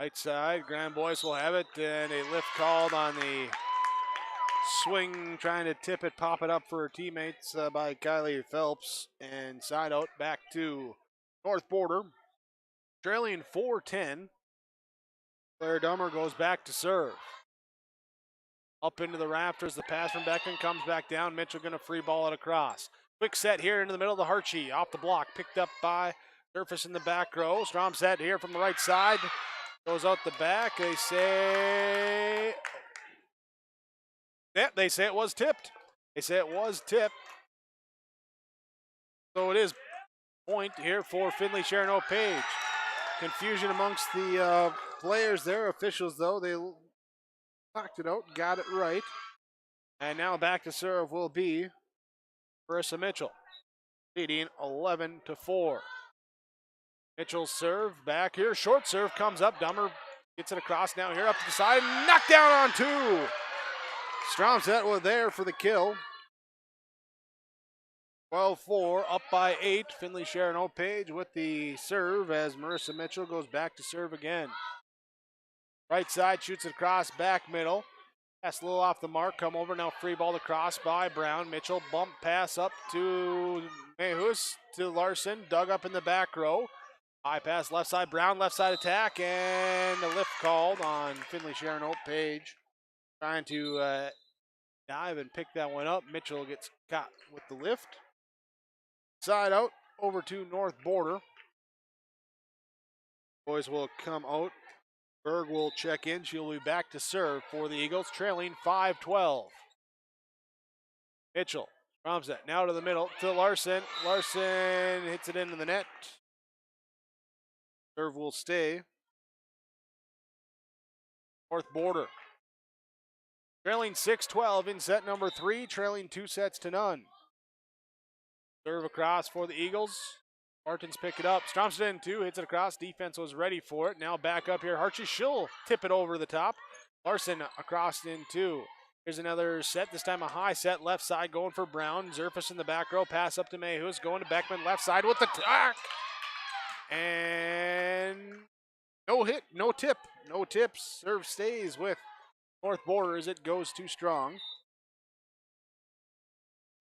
Speaker 1: Right side, Grand Boys will have it, and a lift called on the swing, trying to tip it, pop it up for her teammates by Kylie Phelps, and side out back to North Border. Trailing 4-10. Claire Dummer goes back to serve. Up into the rafters, the pass from Beckman comes back down. Mitchell going to free ball it across. Quick set here into the middle of the Harchie, off the block, picked up by Surface in the back row. Strom set here from the right side. Goes out the back. They say it was tipped. So it is point here for Finley-Sharon-Hope-Page. Confusion amongst the players there. Officials, though, they knocked it out, got it right. And now back to serve will be Marissa Mitchell, leading 11-4. Mitchell's serve back here. Short serve comes up. Dummer gets it across now here up to the side. Knocked down on two. Stromstedt was there for the kill. 12-4, up by 8. Finley-Sharon-Hope-Page with the serve as Marissa Mitchell goes back to serve again. Right side, shoots it across, back middle. Pass a little off the mark, come over, now free ball across by Brown. Mitchell, bump pass up to Mayhus, to Larson, dug up in the back row. High pass left side, Brown, left side attack, and a lift called on Finley-Sharon-Hope-Page. Trying to dive and pick that one up. Mitchell gets caught with the lift. Side out, over to North Border. Boys will come out. Berg will check in. She'll be back to serve for the Eagles, trailing 5-12. Mitchell drums it now to the middle to Larson. Larson hits it into the net. Serve will stay. North Border. Trailing 6-12 in set number 3, trailing 2 sets to none. Serve across for the Eagles. Martins pick it up. Stromstedt in 2, hits it across. Defense was ready for it. Now back up here. Harchie, she'll tip it over the top. Larson across in 2. Here's another set, this time a high set. Left side going for Brown. Zerfus in the back row. Pass up to Mayhus. Going to Beckman. Left side with the tack. And no hit, no tip. No tips. Serve stays with North Border as it goes too strong.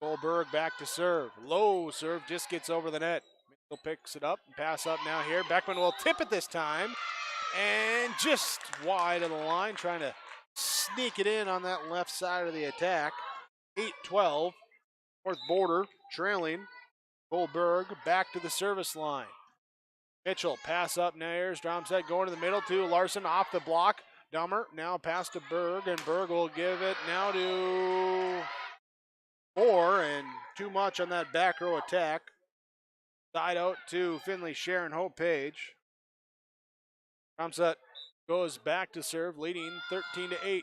Speaker 1: Goldberg back to serve. Low serve, just gets over the net. Mitchell picks it up and pass up now here. Beckman will tip it this time. And just wide of the line, trying to sneak it in on that left side of the attack. 8-12. North Border trailing. Goldberg back to the service line. Mitchell pass up now. Here's Dromstedt going to the middle to Larson off the block. Dummer now pass to Berg, and Berg will give it now to Moore, and too much on that back row attack. Side out to Finley-Sharon-Hope-Page. Dromstedt goes back to serve, leading 13-8.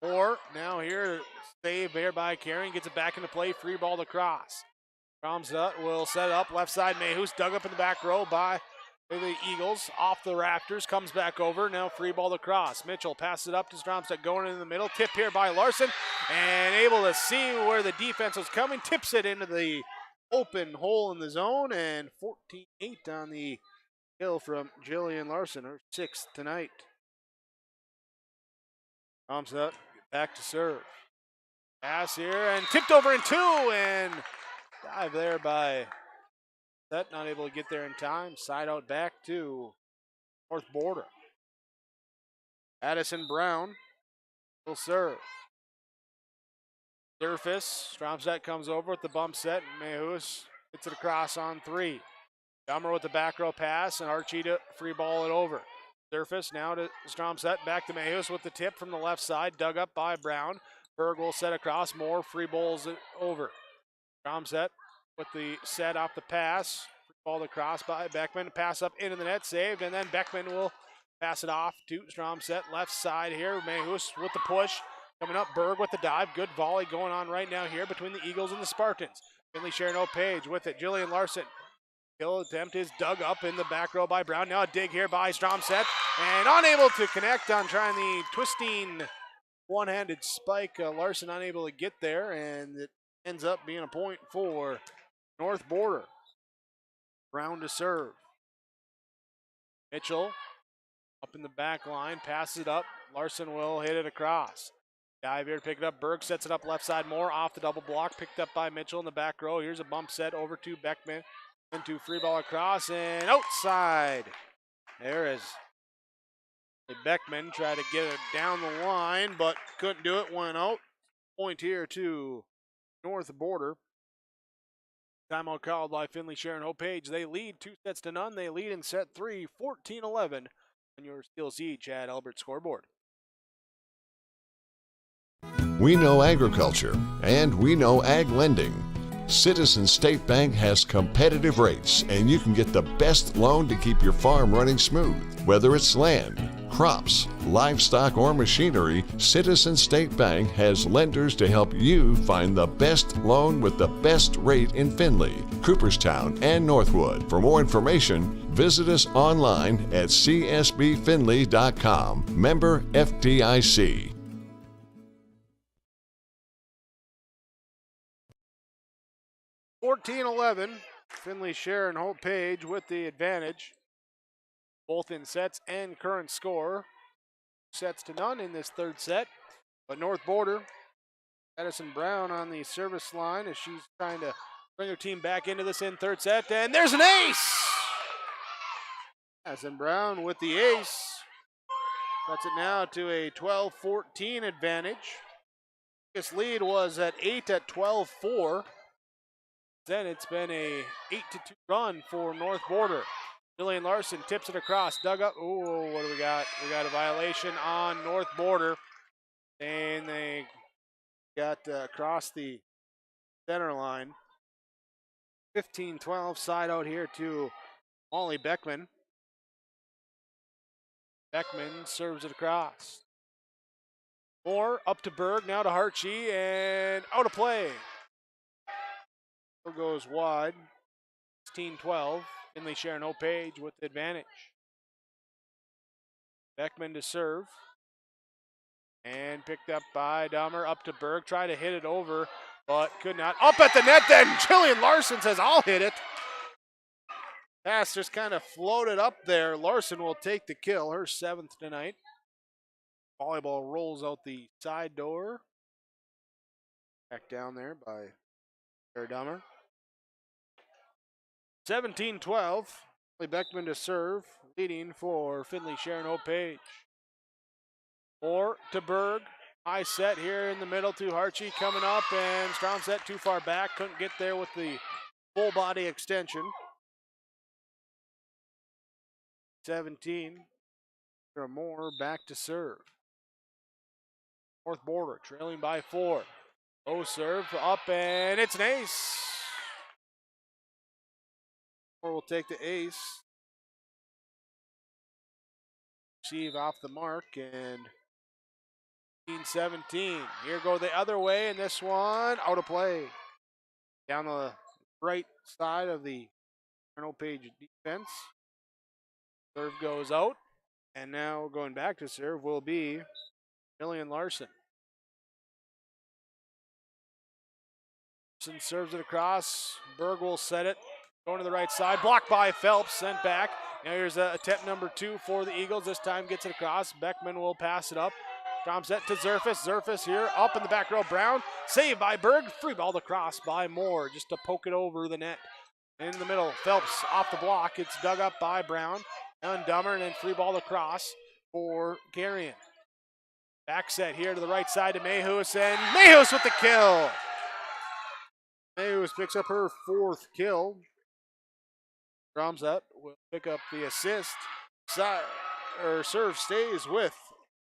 Speaker 1: Moore now here, save there by Carrion, gets it back into play, free ball across. Dromstedt will set up left side. Mayhus dug up in the back row by the Eagles, off the rafters, comes back over, now free ball across. Mitchell passes it up to Stromstedt, going in the middle, tip here by Larson, and able to see where the defense was coming, tips it into the open hole in the zone, and 14-8 on the kill from Jillian Larson, her 6th tonight. Stromstedt back to serve. Pass here, and tipped over in 2, and dive there by Set, not able to get there in time. Side out back to North Border. Addison Brown will serve. Surface. Stromstedt comes over with the bump set. Mehus hits it across on 3. Dummer with the back row pass, and Archie to free ball it over. Surface now to Stromstedt. Back to Mehus with the tip from the left side. Dug up by Brown. Berg will set across. More free bowls it over. Stromstedt with the set off the pass. Free ball across by Beckman. Pass up into the net. Saved, and then Beckman will pass it off to Stromstedt. Left side here. Mehus with the push. Coming up, Berg with the dive. Good volley going on right now here between the Eagles and the Spartans. Finley-Sharon-Hope-Page with it. Jillian Larson. Kill attempt is dug up in the back row by Brown. Now a dig here by Stromstedt. And unable to connect on trying the twisting one-handed spike. Larson unable to get there, and it ends up being a point for North Border. Brown to serve. Mitchell up in the back line. Passes it up. Larson will hit it across. Dive here to pick it up. Berg sets it up left side more. Off the double block. Picked up by Mitchell in the back row. Here's a bump set over to Beckman. Into free ball across and outside. There is Beckman tried to get it down the line, but couldn't do it. Went out. Point here to North Border. Timeout called by Finley-Sharon-Hope-Page. They lead 2-0. They lead in set 3, 14-11 on your Steel Siege at Albert scoreboard.
Speaker 9: We know agriculture, and we know ag lending. Citizen State Bank has competitive rates, and you can get the best loan to keep your farm running smooth. Whether it's land, crops, livestock, or machinery, Citizen State Bank has lenders to help you find the best loan with the best rate in Finley, Cooperstown, and Northwood. For more information, visit us online at csbfinley.com. Member FDIC.
Speaker 1: Finley-Sharon-Hope-Page with the advantage, both in sets and current score. 2-0 in this third set. But North Border, Edison Brown on the service line as she's trying to bring her team back into this in third set. And there's an ace! Edison Brown with the ace. Cuts it now to a 12-14 advantage. This lead was at 8 at 12-4. Then it's been a 8-2 run for North Border. Jillian Larson tips it across. Dug up. Oh, what do we got? We got a violation on North Border. And they got across the center line. 15-12 side out here to Molly Beckman. Beckman serves it across. Moore up to Berg, now to Harchie, and out of play. Goes wide. 16-12. Finley-Sharon-Hope-Page with the advantage. Beckman to serve. And picked up by Dahmer. Up to Berg. Tried to hit it over, but could not. Up at the net then. Jillian Larson says, I'll hit it. Pass just kind of floated up there. Larson will take the kill. Her 7th tonight. Volleyball rolls out the side door. Back down there by Dahmer. 17-12. Beckman to serve, leading for Finley-Sharon-Hope-Page. Moore to Berg. High set here in the middle to Harchie coming up, and Stromstedt too far back. Couldn't get there with the full body extension. 17. Moore back to serve. North Border trailing by 4. Low serve up, and it's an ace. Moore will take the ace. Receive off the mark, and 17. Here go the other way, and this one out of play. Down the right side of the Sharon-Hope-Page defense. Serve goes out, and now going back to serve will be Jillian Larson. Larson serves it across. Berg will set it. Going to the right side. Blocked by Phelps. Sent back. Now here's attempt number 2 for the Eagles. This time gets it across. Beckman will pass it up. Stromstedt to Zerfus. Zerfus here up in the back row. Brown. Saved by Berg. Free ball across by Moore. Just to poke it over the net. In the middle. Phelps off the block. It's dug up by Brown. And Dummer. And then free ball across for Carrion. Back set here to the right side to Mayhus, and Mayhus with the kill. Mayhus picks up her 4th kill. Stromset will pick up the assist. Serve stays with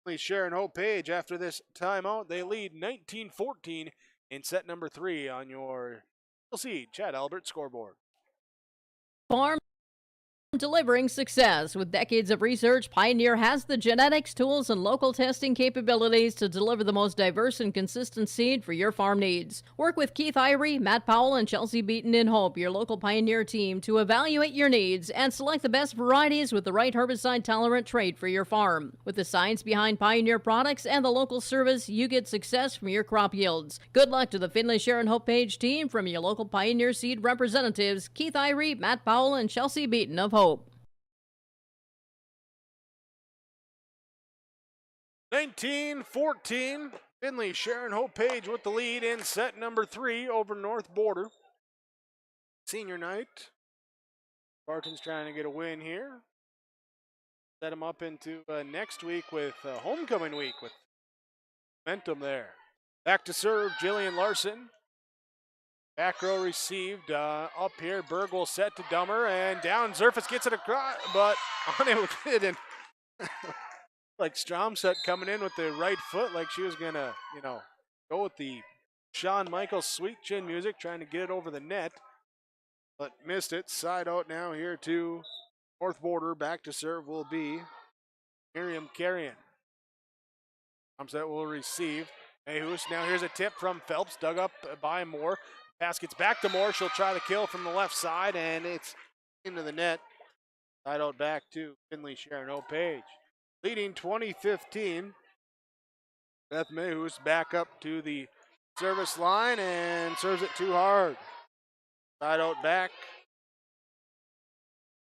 Speaker 1: Finley-Sharon-Hope-Page after this timeout. They lead 19-14 in set number 3 on your Chad Albert scoreboard.
Speaker 5: Farm delivering success. With decades of research, Pioneer has the genetics, tools, and local testing capabilities to deliver the most diverse and consistent seed for your farm needs. Work with Keith Irie, Matt Powell, and Chelsea Beaton in Hope, your local Pioneer team, to evaluate your needs and select the best varieties with the right herbicide-tolerant trait for your farm. With the science behind Pioneer products and the local service, you get success from your crop yields. Good luck to the Finley-Sharon-Hope-Page team from your local Pioneer seed representatives, Keith Irie, Matt Powell, and Chelsea Beaton of Hope.
Speaker 1: 19-14, Finley-Sharon-Hope-Page with the lead in set number 3 over North Border. Senior night. Spartans trying to get a win here. Set them up into next week with homecoming week with momentum there. Back to serve, Jillian Larson. Back row received up here. Berg will set to Dummer, and down Zerfus gets it across, but unable to hit it. Like Stromset coming in with the right foot, like she was gonna, go with the Shawn Michaels sweet chin music, trying to get it over the net, but missed it. Side out now here to North Border. Back to serve will be Miriam Carrion. Stromset will receive. Mayhus, now here's a tip from Phelps, dug up by Moore. Pass gets back to Moore. She'll try the kill from the left side, and it's into the net. Side out back to Finley-Sharon-Hope-Page. Leading 20-15. Beth Mayhus back up to the service line and serves it too hard. Side out back.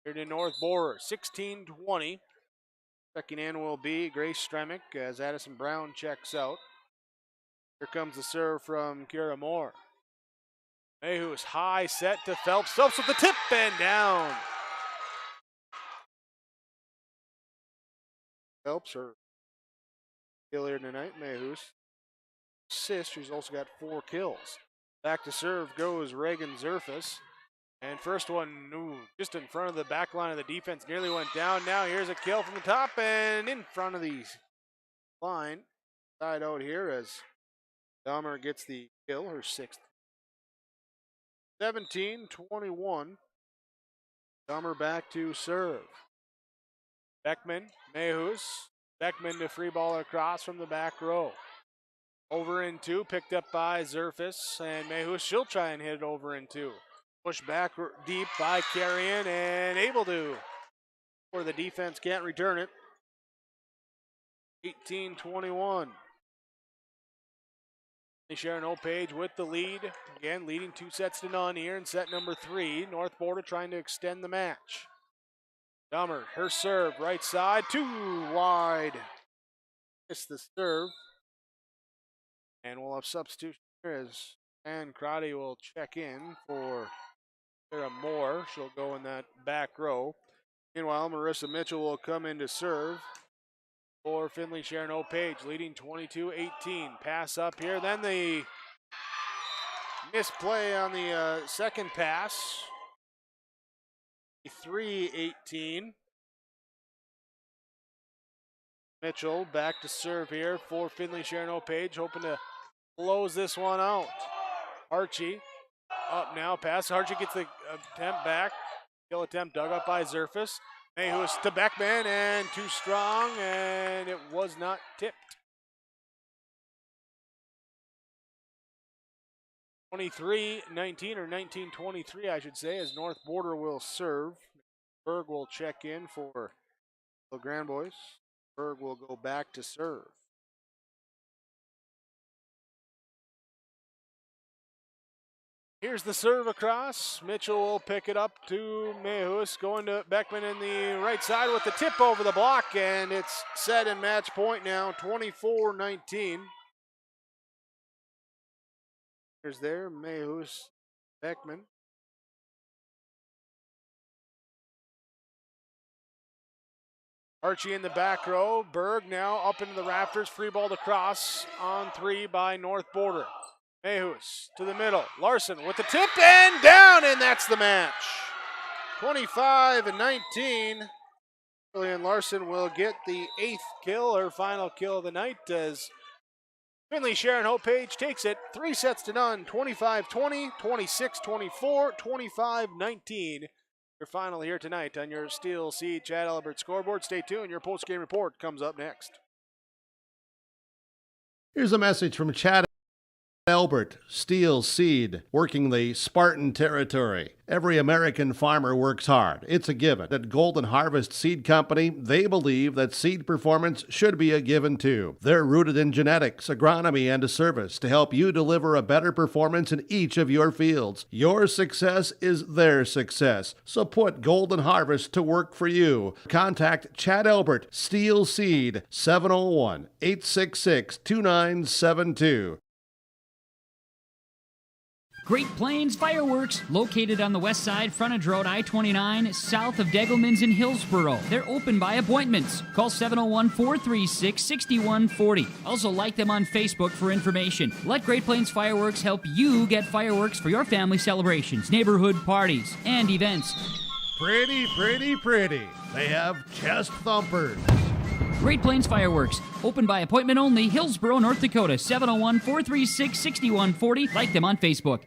Speaker 1: Here to North Border, 16-20. Checking in will be Grace Stremick as Addison Brown checks out. Here comes the serve from Kira Moore. Mayhus high set to Phelps. Phelps with the tip and down. Phelps her kill here tonight. Mayhus assist. She's also got 4 kills. Back to serve goes Reagan Zerfus. And first one, just in front of the back line of the defense, nearly went down. Now here's a kill from the top and in front of the line. Side out here as Dahmer gets the kill, her 6th. 17-21. Dahmer back to serve. Beckman, Mayhus. Beckman to free ball across from the back row. Over in 2, picked up by Zerfus, and Mayhus, she'll try and hit it over in 2. Push back deep by Carrion and able to, where the defense can't return it. 18-21. Sharon-Hope-Page with the lead. Again, leading 2-0 here in set number 3. North Border trying to extend the match. Dummer, her serve, right side, too wide. Missed the serve. And we'll have substitution here as Ann Crotty will check in for Sarah Moore. She'll go in that back row. Meanwhile, Marissa Mitchell will come in to serve for Finley-Sharon-Hope-Page, leading 22-18. Pass up here, then the misplay on the second pass. 3-18. Mitchell back to serve here for Finley-Sharon-Hope-Page, hoping to close this one out. Archie up now, pass. Archie gets the attempt back. Kill attempt dug up by Zerfus. Mayhus to Beckman and too strong, and it was not tipped. 23-19 or 19-23, I should say, as North Border will serve. Berg will check in for the Grand Boys. Berg will go back to serve. Here's the serve across. Mitchell will pick it up to Mayhus, going to Beckman in the right side with the tip over the block, and it's set in match point now, 24-19. Here's there, Mayhus, Beckman. Archie in the back row. Berg now up into the rafters. Free ball to cross on 3 by North Border. Mehus to the middle. Larson with the tip and down, and that's the match. 25-19. Lillian Larson will get the 8th kill, her final kill of the night, as Finley-Sharon-Hope-Page takes it 3-0, 25-20, 26-24, 25-19. Your final here tonight on your Steel Sea Chad Albert scoreboard. Stay tuned. Your post-game report comes up next.
Speaker 10: Here's a message from Chad Albert, Steel Seed, working the Spartan territory. Every American farmer works hard. It's a given. At Golden Harvest Seed Company, they believe that seed performance should be a given too. They're rooted in genetics, agronomy, and a service to help you deliver a better performance in each of your fields. Your success is their success. So put Golden Harvest to work for you. Contact Chad Albert, Steel Seed, 701-866-2972.
Speaker 11: Great Plains Fireworks, located on the west side, frontage road I-29, south of Degelman's in Hillsboro. They're open by appointments. Call 701-436-6140. Also like them on Facebook for information. Let Great Plains Fireworks help you get fireworks for your family celebrations, neighborhood parties, and events.
Speaker 10: Pretty, pretty, pretty. They have chest thumpers.
Speaker 11: Great Plains Fireworks, open by appointment only, Hillsboro, North Dakota, 701-436-6140. Like them on Facebook.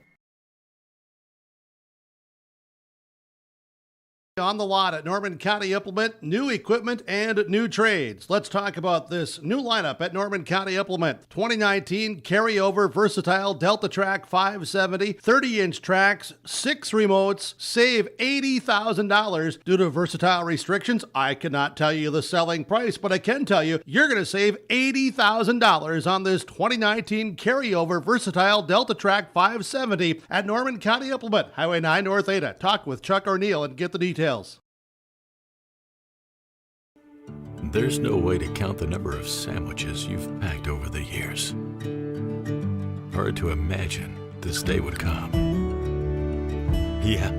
Speaker 10: On the lot at Norman County Implement, new equipment and new trades. Let's talk about this new lineup at Norman County Implement. 2019 carryover versatile Delta Track 570, 30-inch tracks, 6 remotes. Save $80,000 due to versatile restrictions. I cannot tell you the selling price, but I can tell you you're going to save $80,000 on this 2019 carryover versatile Delta Track 570 at Norman County Implement, Highway 9 North Ada. Talk with Chuck O'Neill and get the details.
Speaker 13: There's no way to count the number of sandwiches you've packed over the years. Hard to imagine this day would come. Yeah,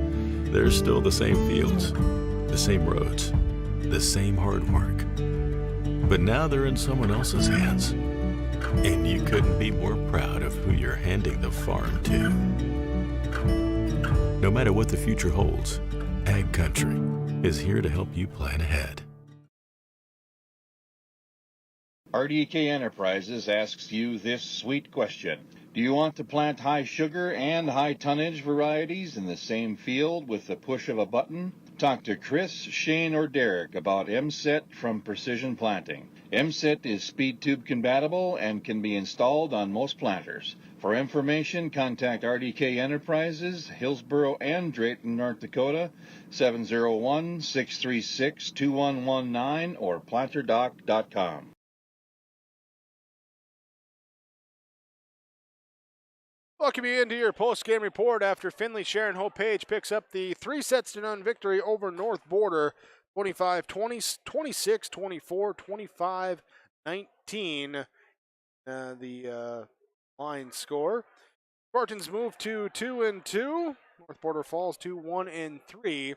Speaker 13: there's still the same fields, the same roads, the same hard work. But now they're in someone else's hands. And you couldn't be more proud of who you're handing the farm to. No matter what the future holds, Ag Country is here to help you plan ahead.
Speaker 14: RDK Enterprises asks you this sweet question. Do you want to plant high sugar and high tonnage varieties in the same field with the push of a button? Talk to Chris, Shane, or Derek about MSET from Precision Planting. MSET is speed tube compatible and can be installed on most planters. For information, contact RDK Enterprises, Hillsboro and Drayton, North Dakota, 701-636-2119 or planterdoc.com.
Speaker 1: Welcome you into your post-game report after Finley-Sharon-Hope-Page picks up the 3-0 victory over North Border, 25-20, 26-24, 25-19. The line score. Spartans move to 2-2. North Border falls to 1-3.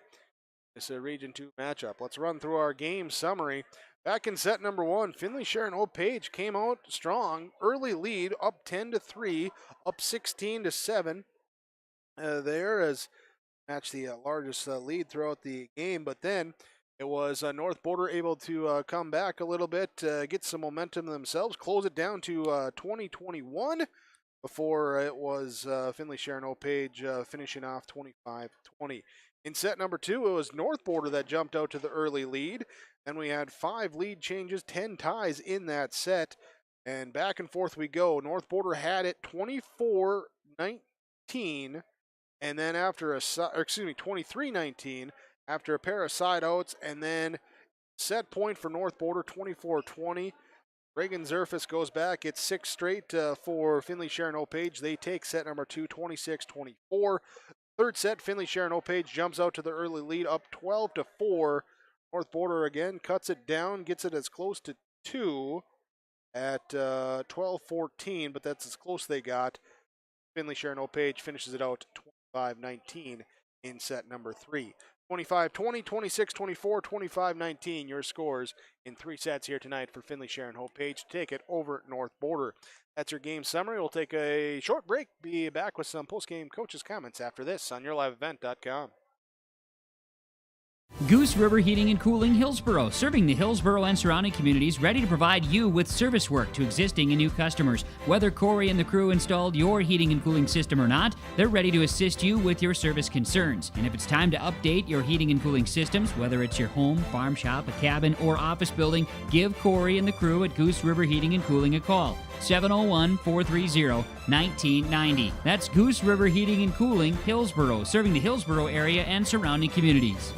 Speaker 1: It's a Region 2 matchup. Let's run through our game summary. Back in set number 1, Finley-Sharon-Hope-Page came out strong. Early lead, up 10-3, up 16-7. There as matched the largest lead throughout the game, but then it was North Border able to come back a little bit, get some momentum themselves, close it down to 20-21 before it was Finley-Sharon-Hope-Page finishing off 25-20. In set number 2, it was North Border that jumped out to the early lead. Then we had 5 lead changes, 10 ties in that set, and back and forth we go. North Border had it 24-19, and then after 23-19, after a pair of side outs, and then set point for North Border 24-20. Reagan Zerfus goes back. It's 6 straight for Finley-Sharon-Hope-Page. They take set number 2, 26-24. Third set, Finley-Sharon-Hope-Page jumps out to the early lead, up 12-4. North Border again cuts it down, gets it as close to 2 at 12-14, but that's as close they got. Finley-Sharon-Hope-Page finishes it out 25-19 in set number 3. 25-20, 26-24, 25-19. Your scores in 3 sets here tonight for Finley-Sharon-Hope-Page to take it over North Border. That's your game summary. We'll take a short break. Be back with some post-game coaches' comments after this on yourliveevent.com.
Speaker 11: Goose River Heating and Cooling, Hillsboro, serving the Hillsboro and surrounding communities, ready to provide you with service work to existing and new customers. Whether Corey and the crew installed your heating and cooling system or not, they're ready to assist you with your service concerns. And if it's time to update your heating and cooling systems, whether it's your home, farm shop, a cabin, or office building, give Corey and the crew at Goose River Heating and Cooling a call. 701-430-1990. That's Goose River Heating and Cooling, Hillsboro, serving the Hillsboro area and surrounding communities.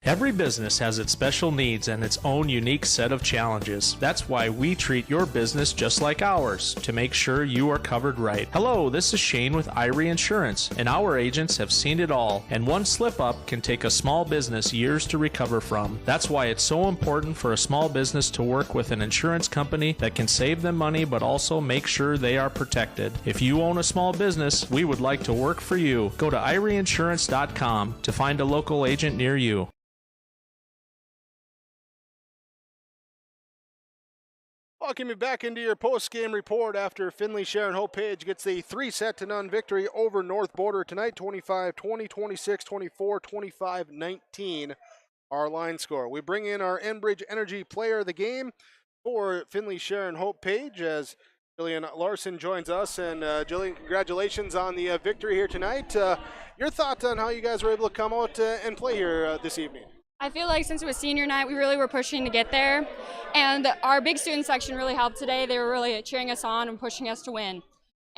Speaker 15: Every business has its special needs and its own unique set of challenges. That's why we treat your business just like ours, to make sure you are covered right. Hello, this is Shane with Irie Insurance, and our agents have seen it all, and one slip-up can take a small business years to recover from. That's why it's so important for a small business to work with an insurance company that can save them money but also make sure they are protected. If you own a small business, we would like to work for you. Go to IrieInsurance.com to find a local agent near you.
Speaker 1: Welcome you back into your post-game report after Finley-Sharon-Hope-Page gets a 3-0 victory over North Border tonight, 25-20, 26-24, 25-19, our line score. We bring in our Enbridge Energy Player of the Game for Finley-Sharon-Hope-Page as Jillian Larson joins us. And Jillian, congratulations on the victory here tonight. Your thoughts on how you guys were able to come out and play here this evening?
Speaker 17: I feel like since it was senior night, we really were pushing to get there. And our big student section really helped today. They were really cheering us on and pushing us to win.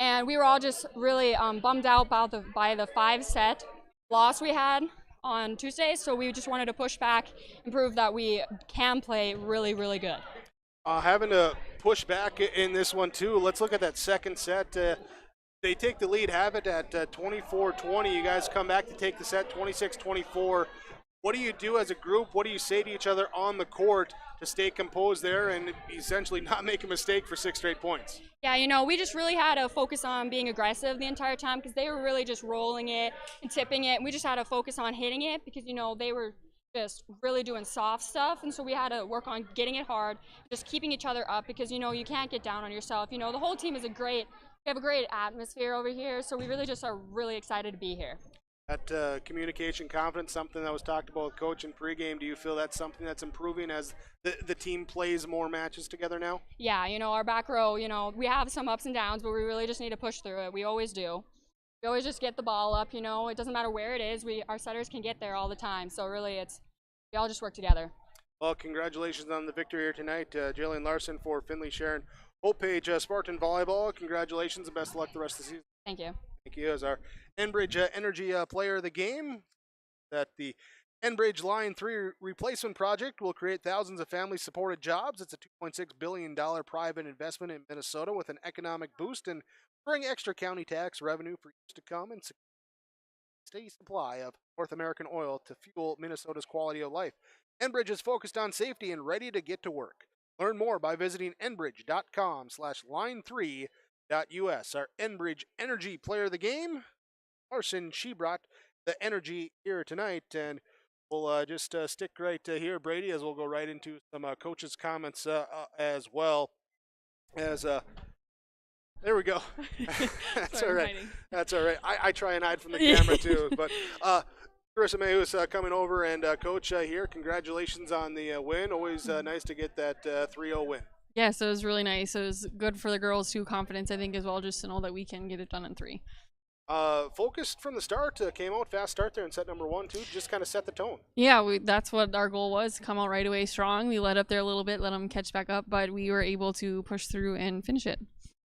Speaker 17: And we were all just really bummed out by the 5-set loss we had on Tuesday. So we just wanted to push back and prove that we can play really, really good.
Speaker 1: Having to push back in this one too. Let's look at that second set. They take the lead, have it at 24-20. You guys come back to take the set 26-24. What do you do as a group? What do you say to each other on the court to stay composed there and essentially not make a mistake for 6 straight points?
Speaker 17: Yeah, we just really had to focus on being aggressive the entire time because they were really just rolling it and tipping it. We just had to focus on hitting it because, they were just really doing soft stuff. And so we had to work on getting it hard, just keeping each other up because, you can't get down on yourself. The whole team we have a great atmosphere over here. So we really just are really excited to be here.
Speaker 1: That communication confidence, something that was talked about with Coach in pregame. Do you feel that's something that's improving as the team plays more matches together now?
Speaker 17: Yeah, our back row, we have some ups and downs, but we really just need to push through it. We always do. We always just get the ball up, it doesn't matter where it is. Our setters can get there all the time. So really we all just work together. Well,
Speaker 1: congratulations on the victory here tonight. Jillian Larson for Finley-Sharon-Hope-Page Spartan Volleyball. Congratulations and best of luck the rest of the season.
Speaker 17: Thank you.
Speaker 1: Thank you. As our Enbridge Energy Player of the Game, that the Enbridge Line 3 replacement project will create thousands of family-supported jobs. It's a $2.6 billion private investment in Minnesota with an economic boost and bring extra county tax revenue for years to come and steady supply of North American oil to fuel Minnesota's quality of life. Enbridge is focused on safety and ready to get to work. Learn more by visiting enbridge.com/line3.us. Our Enbridge Energy Player of the Game, Larson, she brought the energy here tonight, and we'll just stick right here, Brady, as we'll go right into some coaches' comments as well. As there we go. That's
Speaker 17: Sorry,
Speaker 1: all right. That's all right. I try and hide from the camera too, but Carissa Mayhew's coming over, and Coach here, congratulations on the win. Always nice to get that 3-0 win.
Speaker 16: Yes, it was really nice. It was good for the girls too, confidence I think as well, just to know that we can get it done in 3.
Speaker 1: Focused from the start, came out fast start there in set number 1 too, just kind of set the tone.
Speaker 16: Yeah, that's what our goal was, come out right away strong. We let up there a little bit, let them catch back up, but we were able to push through and finish it.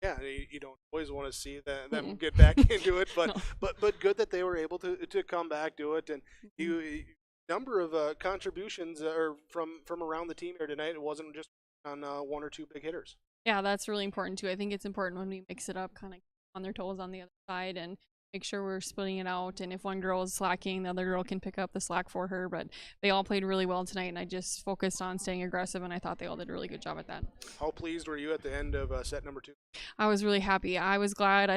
Speaker 1: Yeah, you don't always want to see them get back into it, but no. but good that they were able to come back, do it, and you number of contributions from around the team here tonight. It wasn't just on 1 or 2 big hitters.
Speaker 16: Yeah, that's really important too. I think it's important when we mix it up, kind of on their toes on the other side, and make sure we're splitting it out. And if one girl is slacking, the other girl can pick up the slack for her. But they all played really well tonight, and I just focused on staying aggressive, and I thought they all did a really good job at that.
Speaker 1: How pleased were you at the end of set number 2?
Speaker 16: I was really happy. I was glad.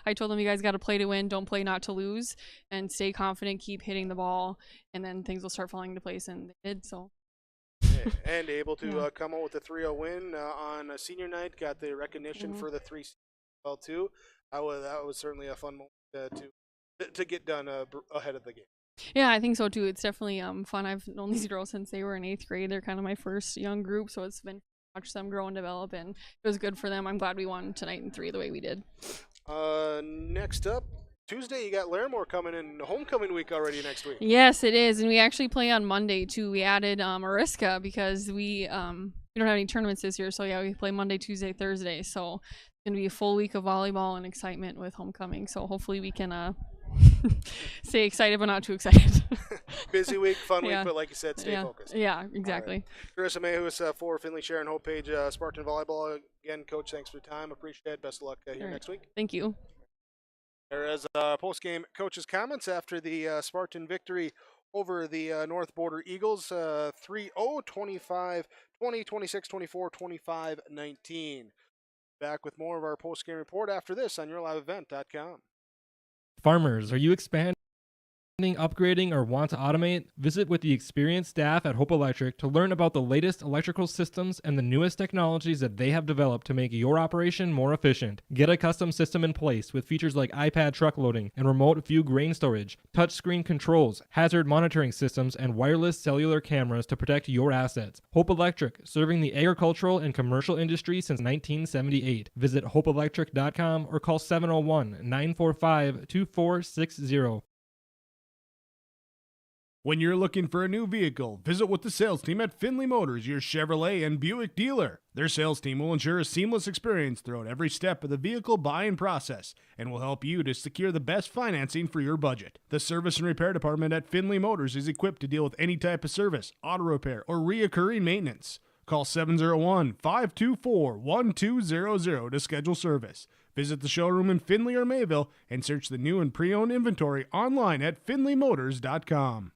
Speaker 16: I told them, you guys got to play to win, don't play not to lose, and stay confident, keep hitting the ball, and then things will start falling into place, and they did. So.
Speaker 1: And able to come out with a 3-0 win on a senior night, got the recognition for the 3 well too. That was certainly a fun moment to get done ahead of the game.
Speaker 16: Yeah, I think so too. It's definitely fun. I've known these girls since they were in 8th grade. They're kind of my first young group, so it's been watch them grow and develop, and it was good for them. I'm glad we won tonight in 3 the way we did.
Speaker 1: Next up, Tuesday, you got Larimore coming in homecoming week already next week.
Speaker 16: Yes, it is, and we actually play on Monday too. We added Ariska because we don't have any tournaments this year, so yeah, we play Monday, Tuesday, Thursday. So it's gonna be a full week of volleyball and excitement with homecoming. So hopefully we can stay excited but not too excited.
Speaker 1: Busy week, fun week, but like you said, stay focused.
Speaker 16: Yeah, exactly.
Speaker 1: Right. Carissa Mayhew for Finley-Sharon-Hope-Page Spartan Volleyball. Again, Coach, thanks for the time. Appreciate it. Best of luck here next week.
Speaker 16: Thank you.
Speaker 1: There is post-game coach's comments after the Spartan victory over the North Border Eagles, 3-0, 25-20, 26-24, 25-19. Back with more of our post-game report after this on YourLiveEvent.com.
Speaker 8: Farmers, are you expanding, upgrading, or want to automate? Visit with the experienced staff at Hope Electric to learn about the latest electrical systems and the newest technologies that they have developed to make your operation more efficient. Get a custom system in place with features like iPad truck loading and remote view grain storage, touchscreen controls, hazard monitoring systems, and wireless cellular cameras to protect your assets. Hope Electric, serving the agricultural and commercial industry since 1978. Visit hopeelectric.com or call 701-945-2460.
Speaker 2: When you're looking for a new vehicle, visit with the sales team at Finley Motors, your Chevrolet and Buick dealer. Their sales team will ensure a seamless experience throughout every step of the vehicle buying process and will help you to secure the best financing for your budget. The service and repair department at Finley Motors is equipped to deal with any type of service, auto repair, or reoccurring maintenance. Call 701-524-1200 to schedule service. Visit the showroom in Finley or Mayville and search the new and pre-owned inventory online at finleymotors.com.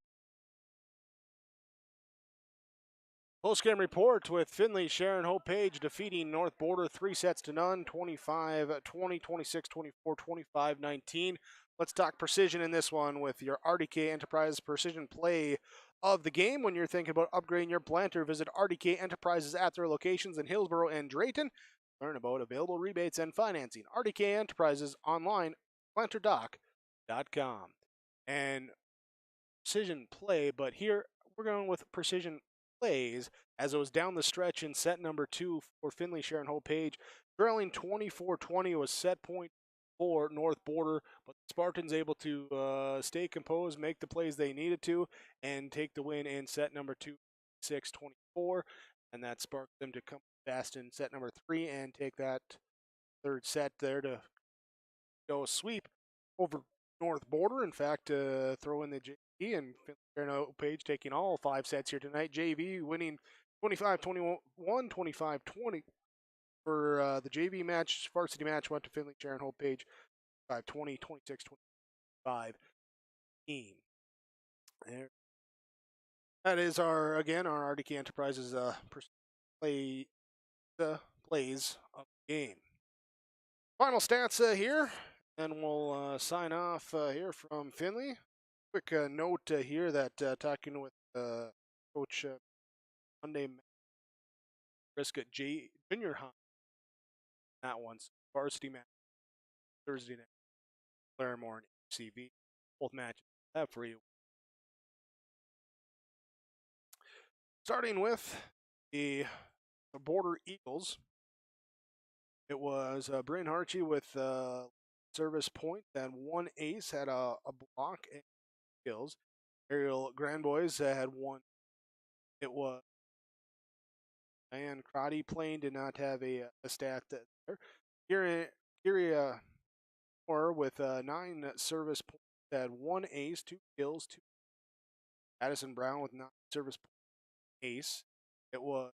Speaker 1: Post-game report with Finley-Sharon-Hope-Page defeating North Border 3-0, 25-20, 26-24, 25-19. Let's talk precision in this one with your RDK Enterprises precision play of the game. When you're thinking about upgrading your planter, visit RDK Enterprises at their locations in Hillsborough and Drayton. Learn about available rebates and financing. RDK Enterprises online, planterdoc.com. And precision play, but here we're going with precision plays as it was down the stretch in set number 2 for Finley-Sharon-Hope-Page. Trailing 24-20 was set point for North Border, but the Spartans able to stay composed, make the plays they needed to, and take the win in set number 2, 6-24, and that sparked them to come fast in set number 3 and take that third set there to go sweep over North Border. In fact, throw in the JV and Finley-Sharon-Hope-Page taking all 5 sets here tonight. JV winning 25-21, 25-20 for the JV match. Varsity match went to Finley-Sharon-Hope-Page 5-20, 26-25. There. That is our RDK Enterprises plays of the game. Final stats here, and we'll sign off here from Finley. Quick note here that talking with Coach Monday, risk at junior high. That one's varsity match Thursday night. Larimore and CV. Both matches have for you. Starting with the Border Eagles. It was Bryn Harchie with service point, then 1 ace, had a block and kills. Ariel Grandboys had 1. It was Diane Crotty playing, did not have a stat there. Kyria Moore with 9 service points, had 1 ace, 2 kills, 2. Addison Brown with 9 service points, ace. It was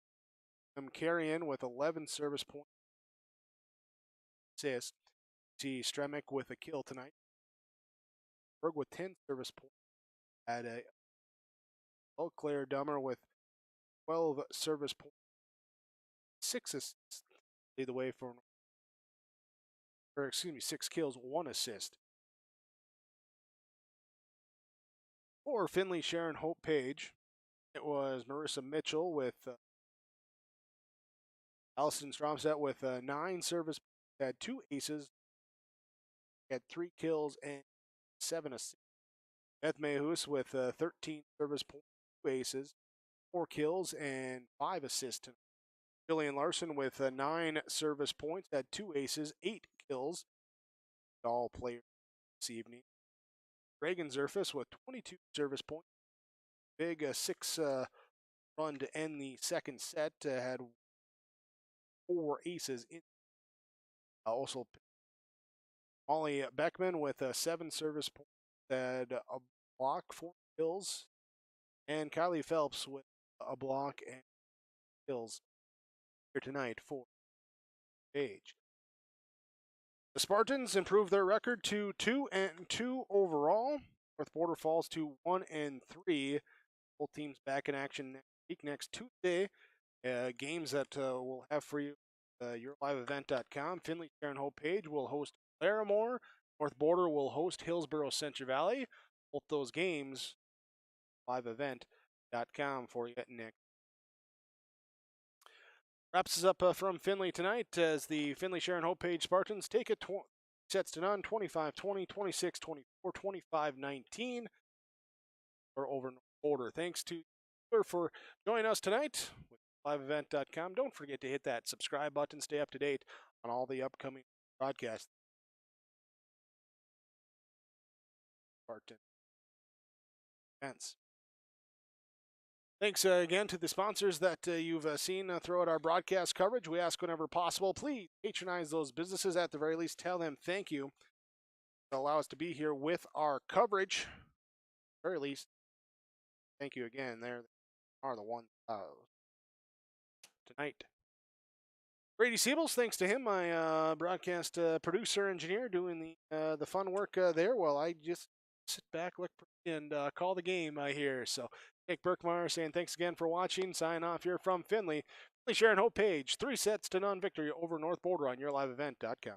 Speaker 1: Carrion with 11 service points, assist. See Stremick with a kill tonight. Berg with 10 service points. Had a Claire Dummer with 12 service points. 6 assists. Lead the way for, 6 kills, 1 assist. For Finley-Sharon-Hope-Page, it was Marissa Mitchell with Allison Stromstedt with 9 service points. Had 2 aces. Had 3 kills and 7 assists. Beth Mayhus with 13 service points, 2 aces, 4 kills, and 5 assists. Jillian Larson with 9 service points, had 2 aces, 8 kills. All players this evening. Reagan Zerfus with 22 service points. Big 6 run to end the second set. Had 4 aces in. Also, Molly Beckman with 7 service points. Had a block, 4 kills. And Kylie Phelps with a block and kills here tonight for Page. The Spartans improved their record to 2-2 overall. North Border falls to 1-3. Both teams back in action next week, next Tuesday. Games that we'll have for you yourliveevent.com. Finley-Sharon-Hope-Page will host Larimore. North Border will host Hillsborough Central Valley. Both those games, liveevent.com for you next. Wraps us up from Finley tonight as the Finley-Sharon-Hope-Page Spartans take it sets to none, 25-20, 26-24, 25-19 or over North Border. Thanks to you for joining us tonight with liveevent.com. Don't forget to hit that subscribe button. Stay up to date on all the upcoming broadcasts. Spartan events. Thanks again to the sponsors that you've seen throughout our broadcast coverage. We ask whenever possible, please patronize those businesses. At the very least, tell them thank you. Allow us to be here with our coverage. At the very least, thank you again. There are the ones tonight. Brady Siebels, thanks to him, my broadcast producer engineer, doing the fun work there. Well, I just sit back, look pretty, and call the game here. So Nick Berkmeyer saying thanks again for watching. Sign off here from Finley. Finley-Sharon-Hope-Page, 3-0 victory over North Border on yourliveevent.com.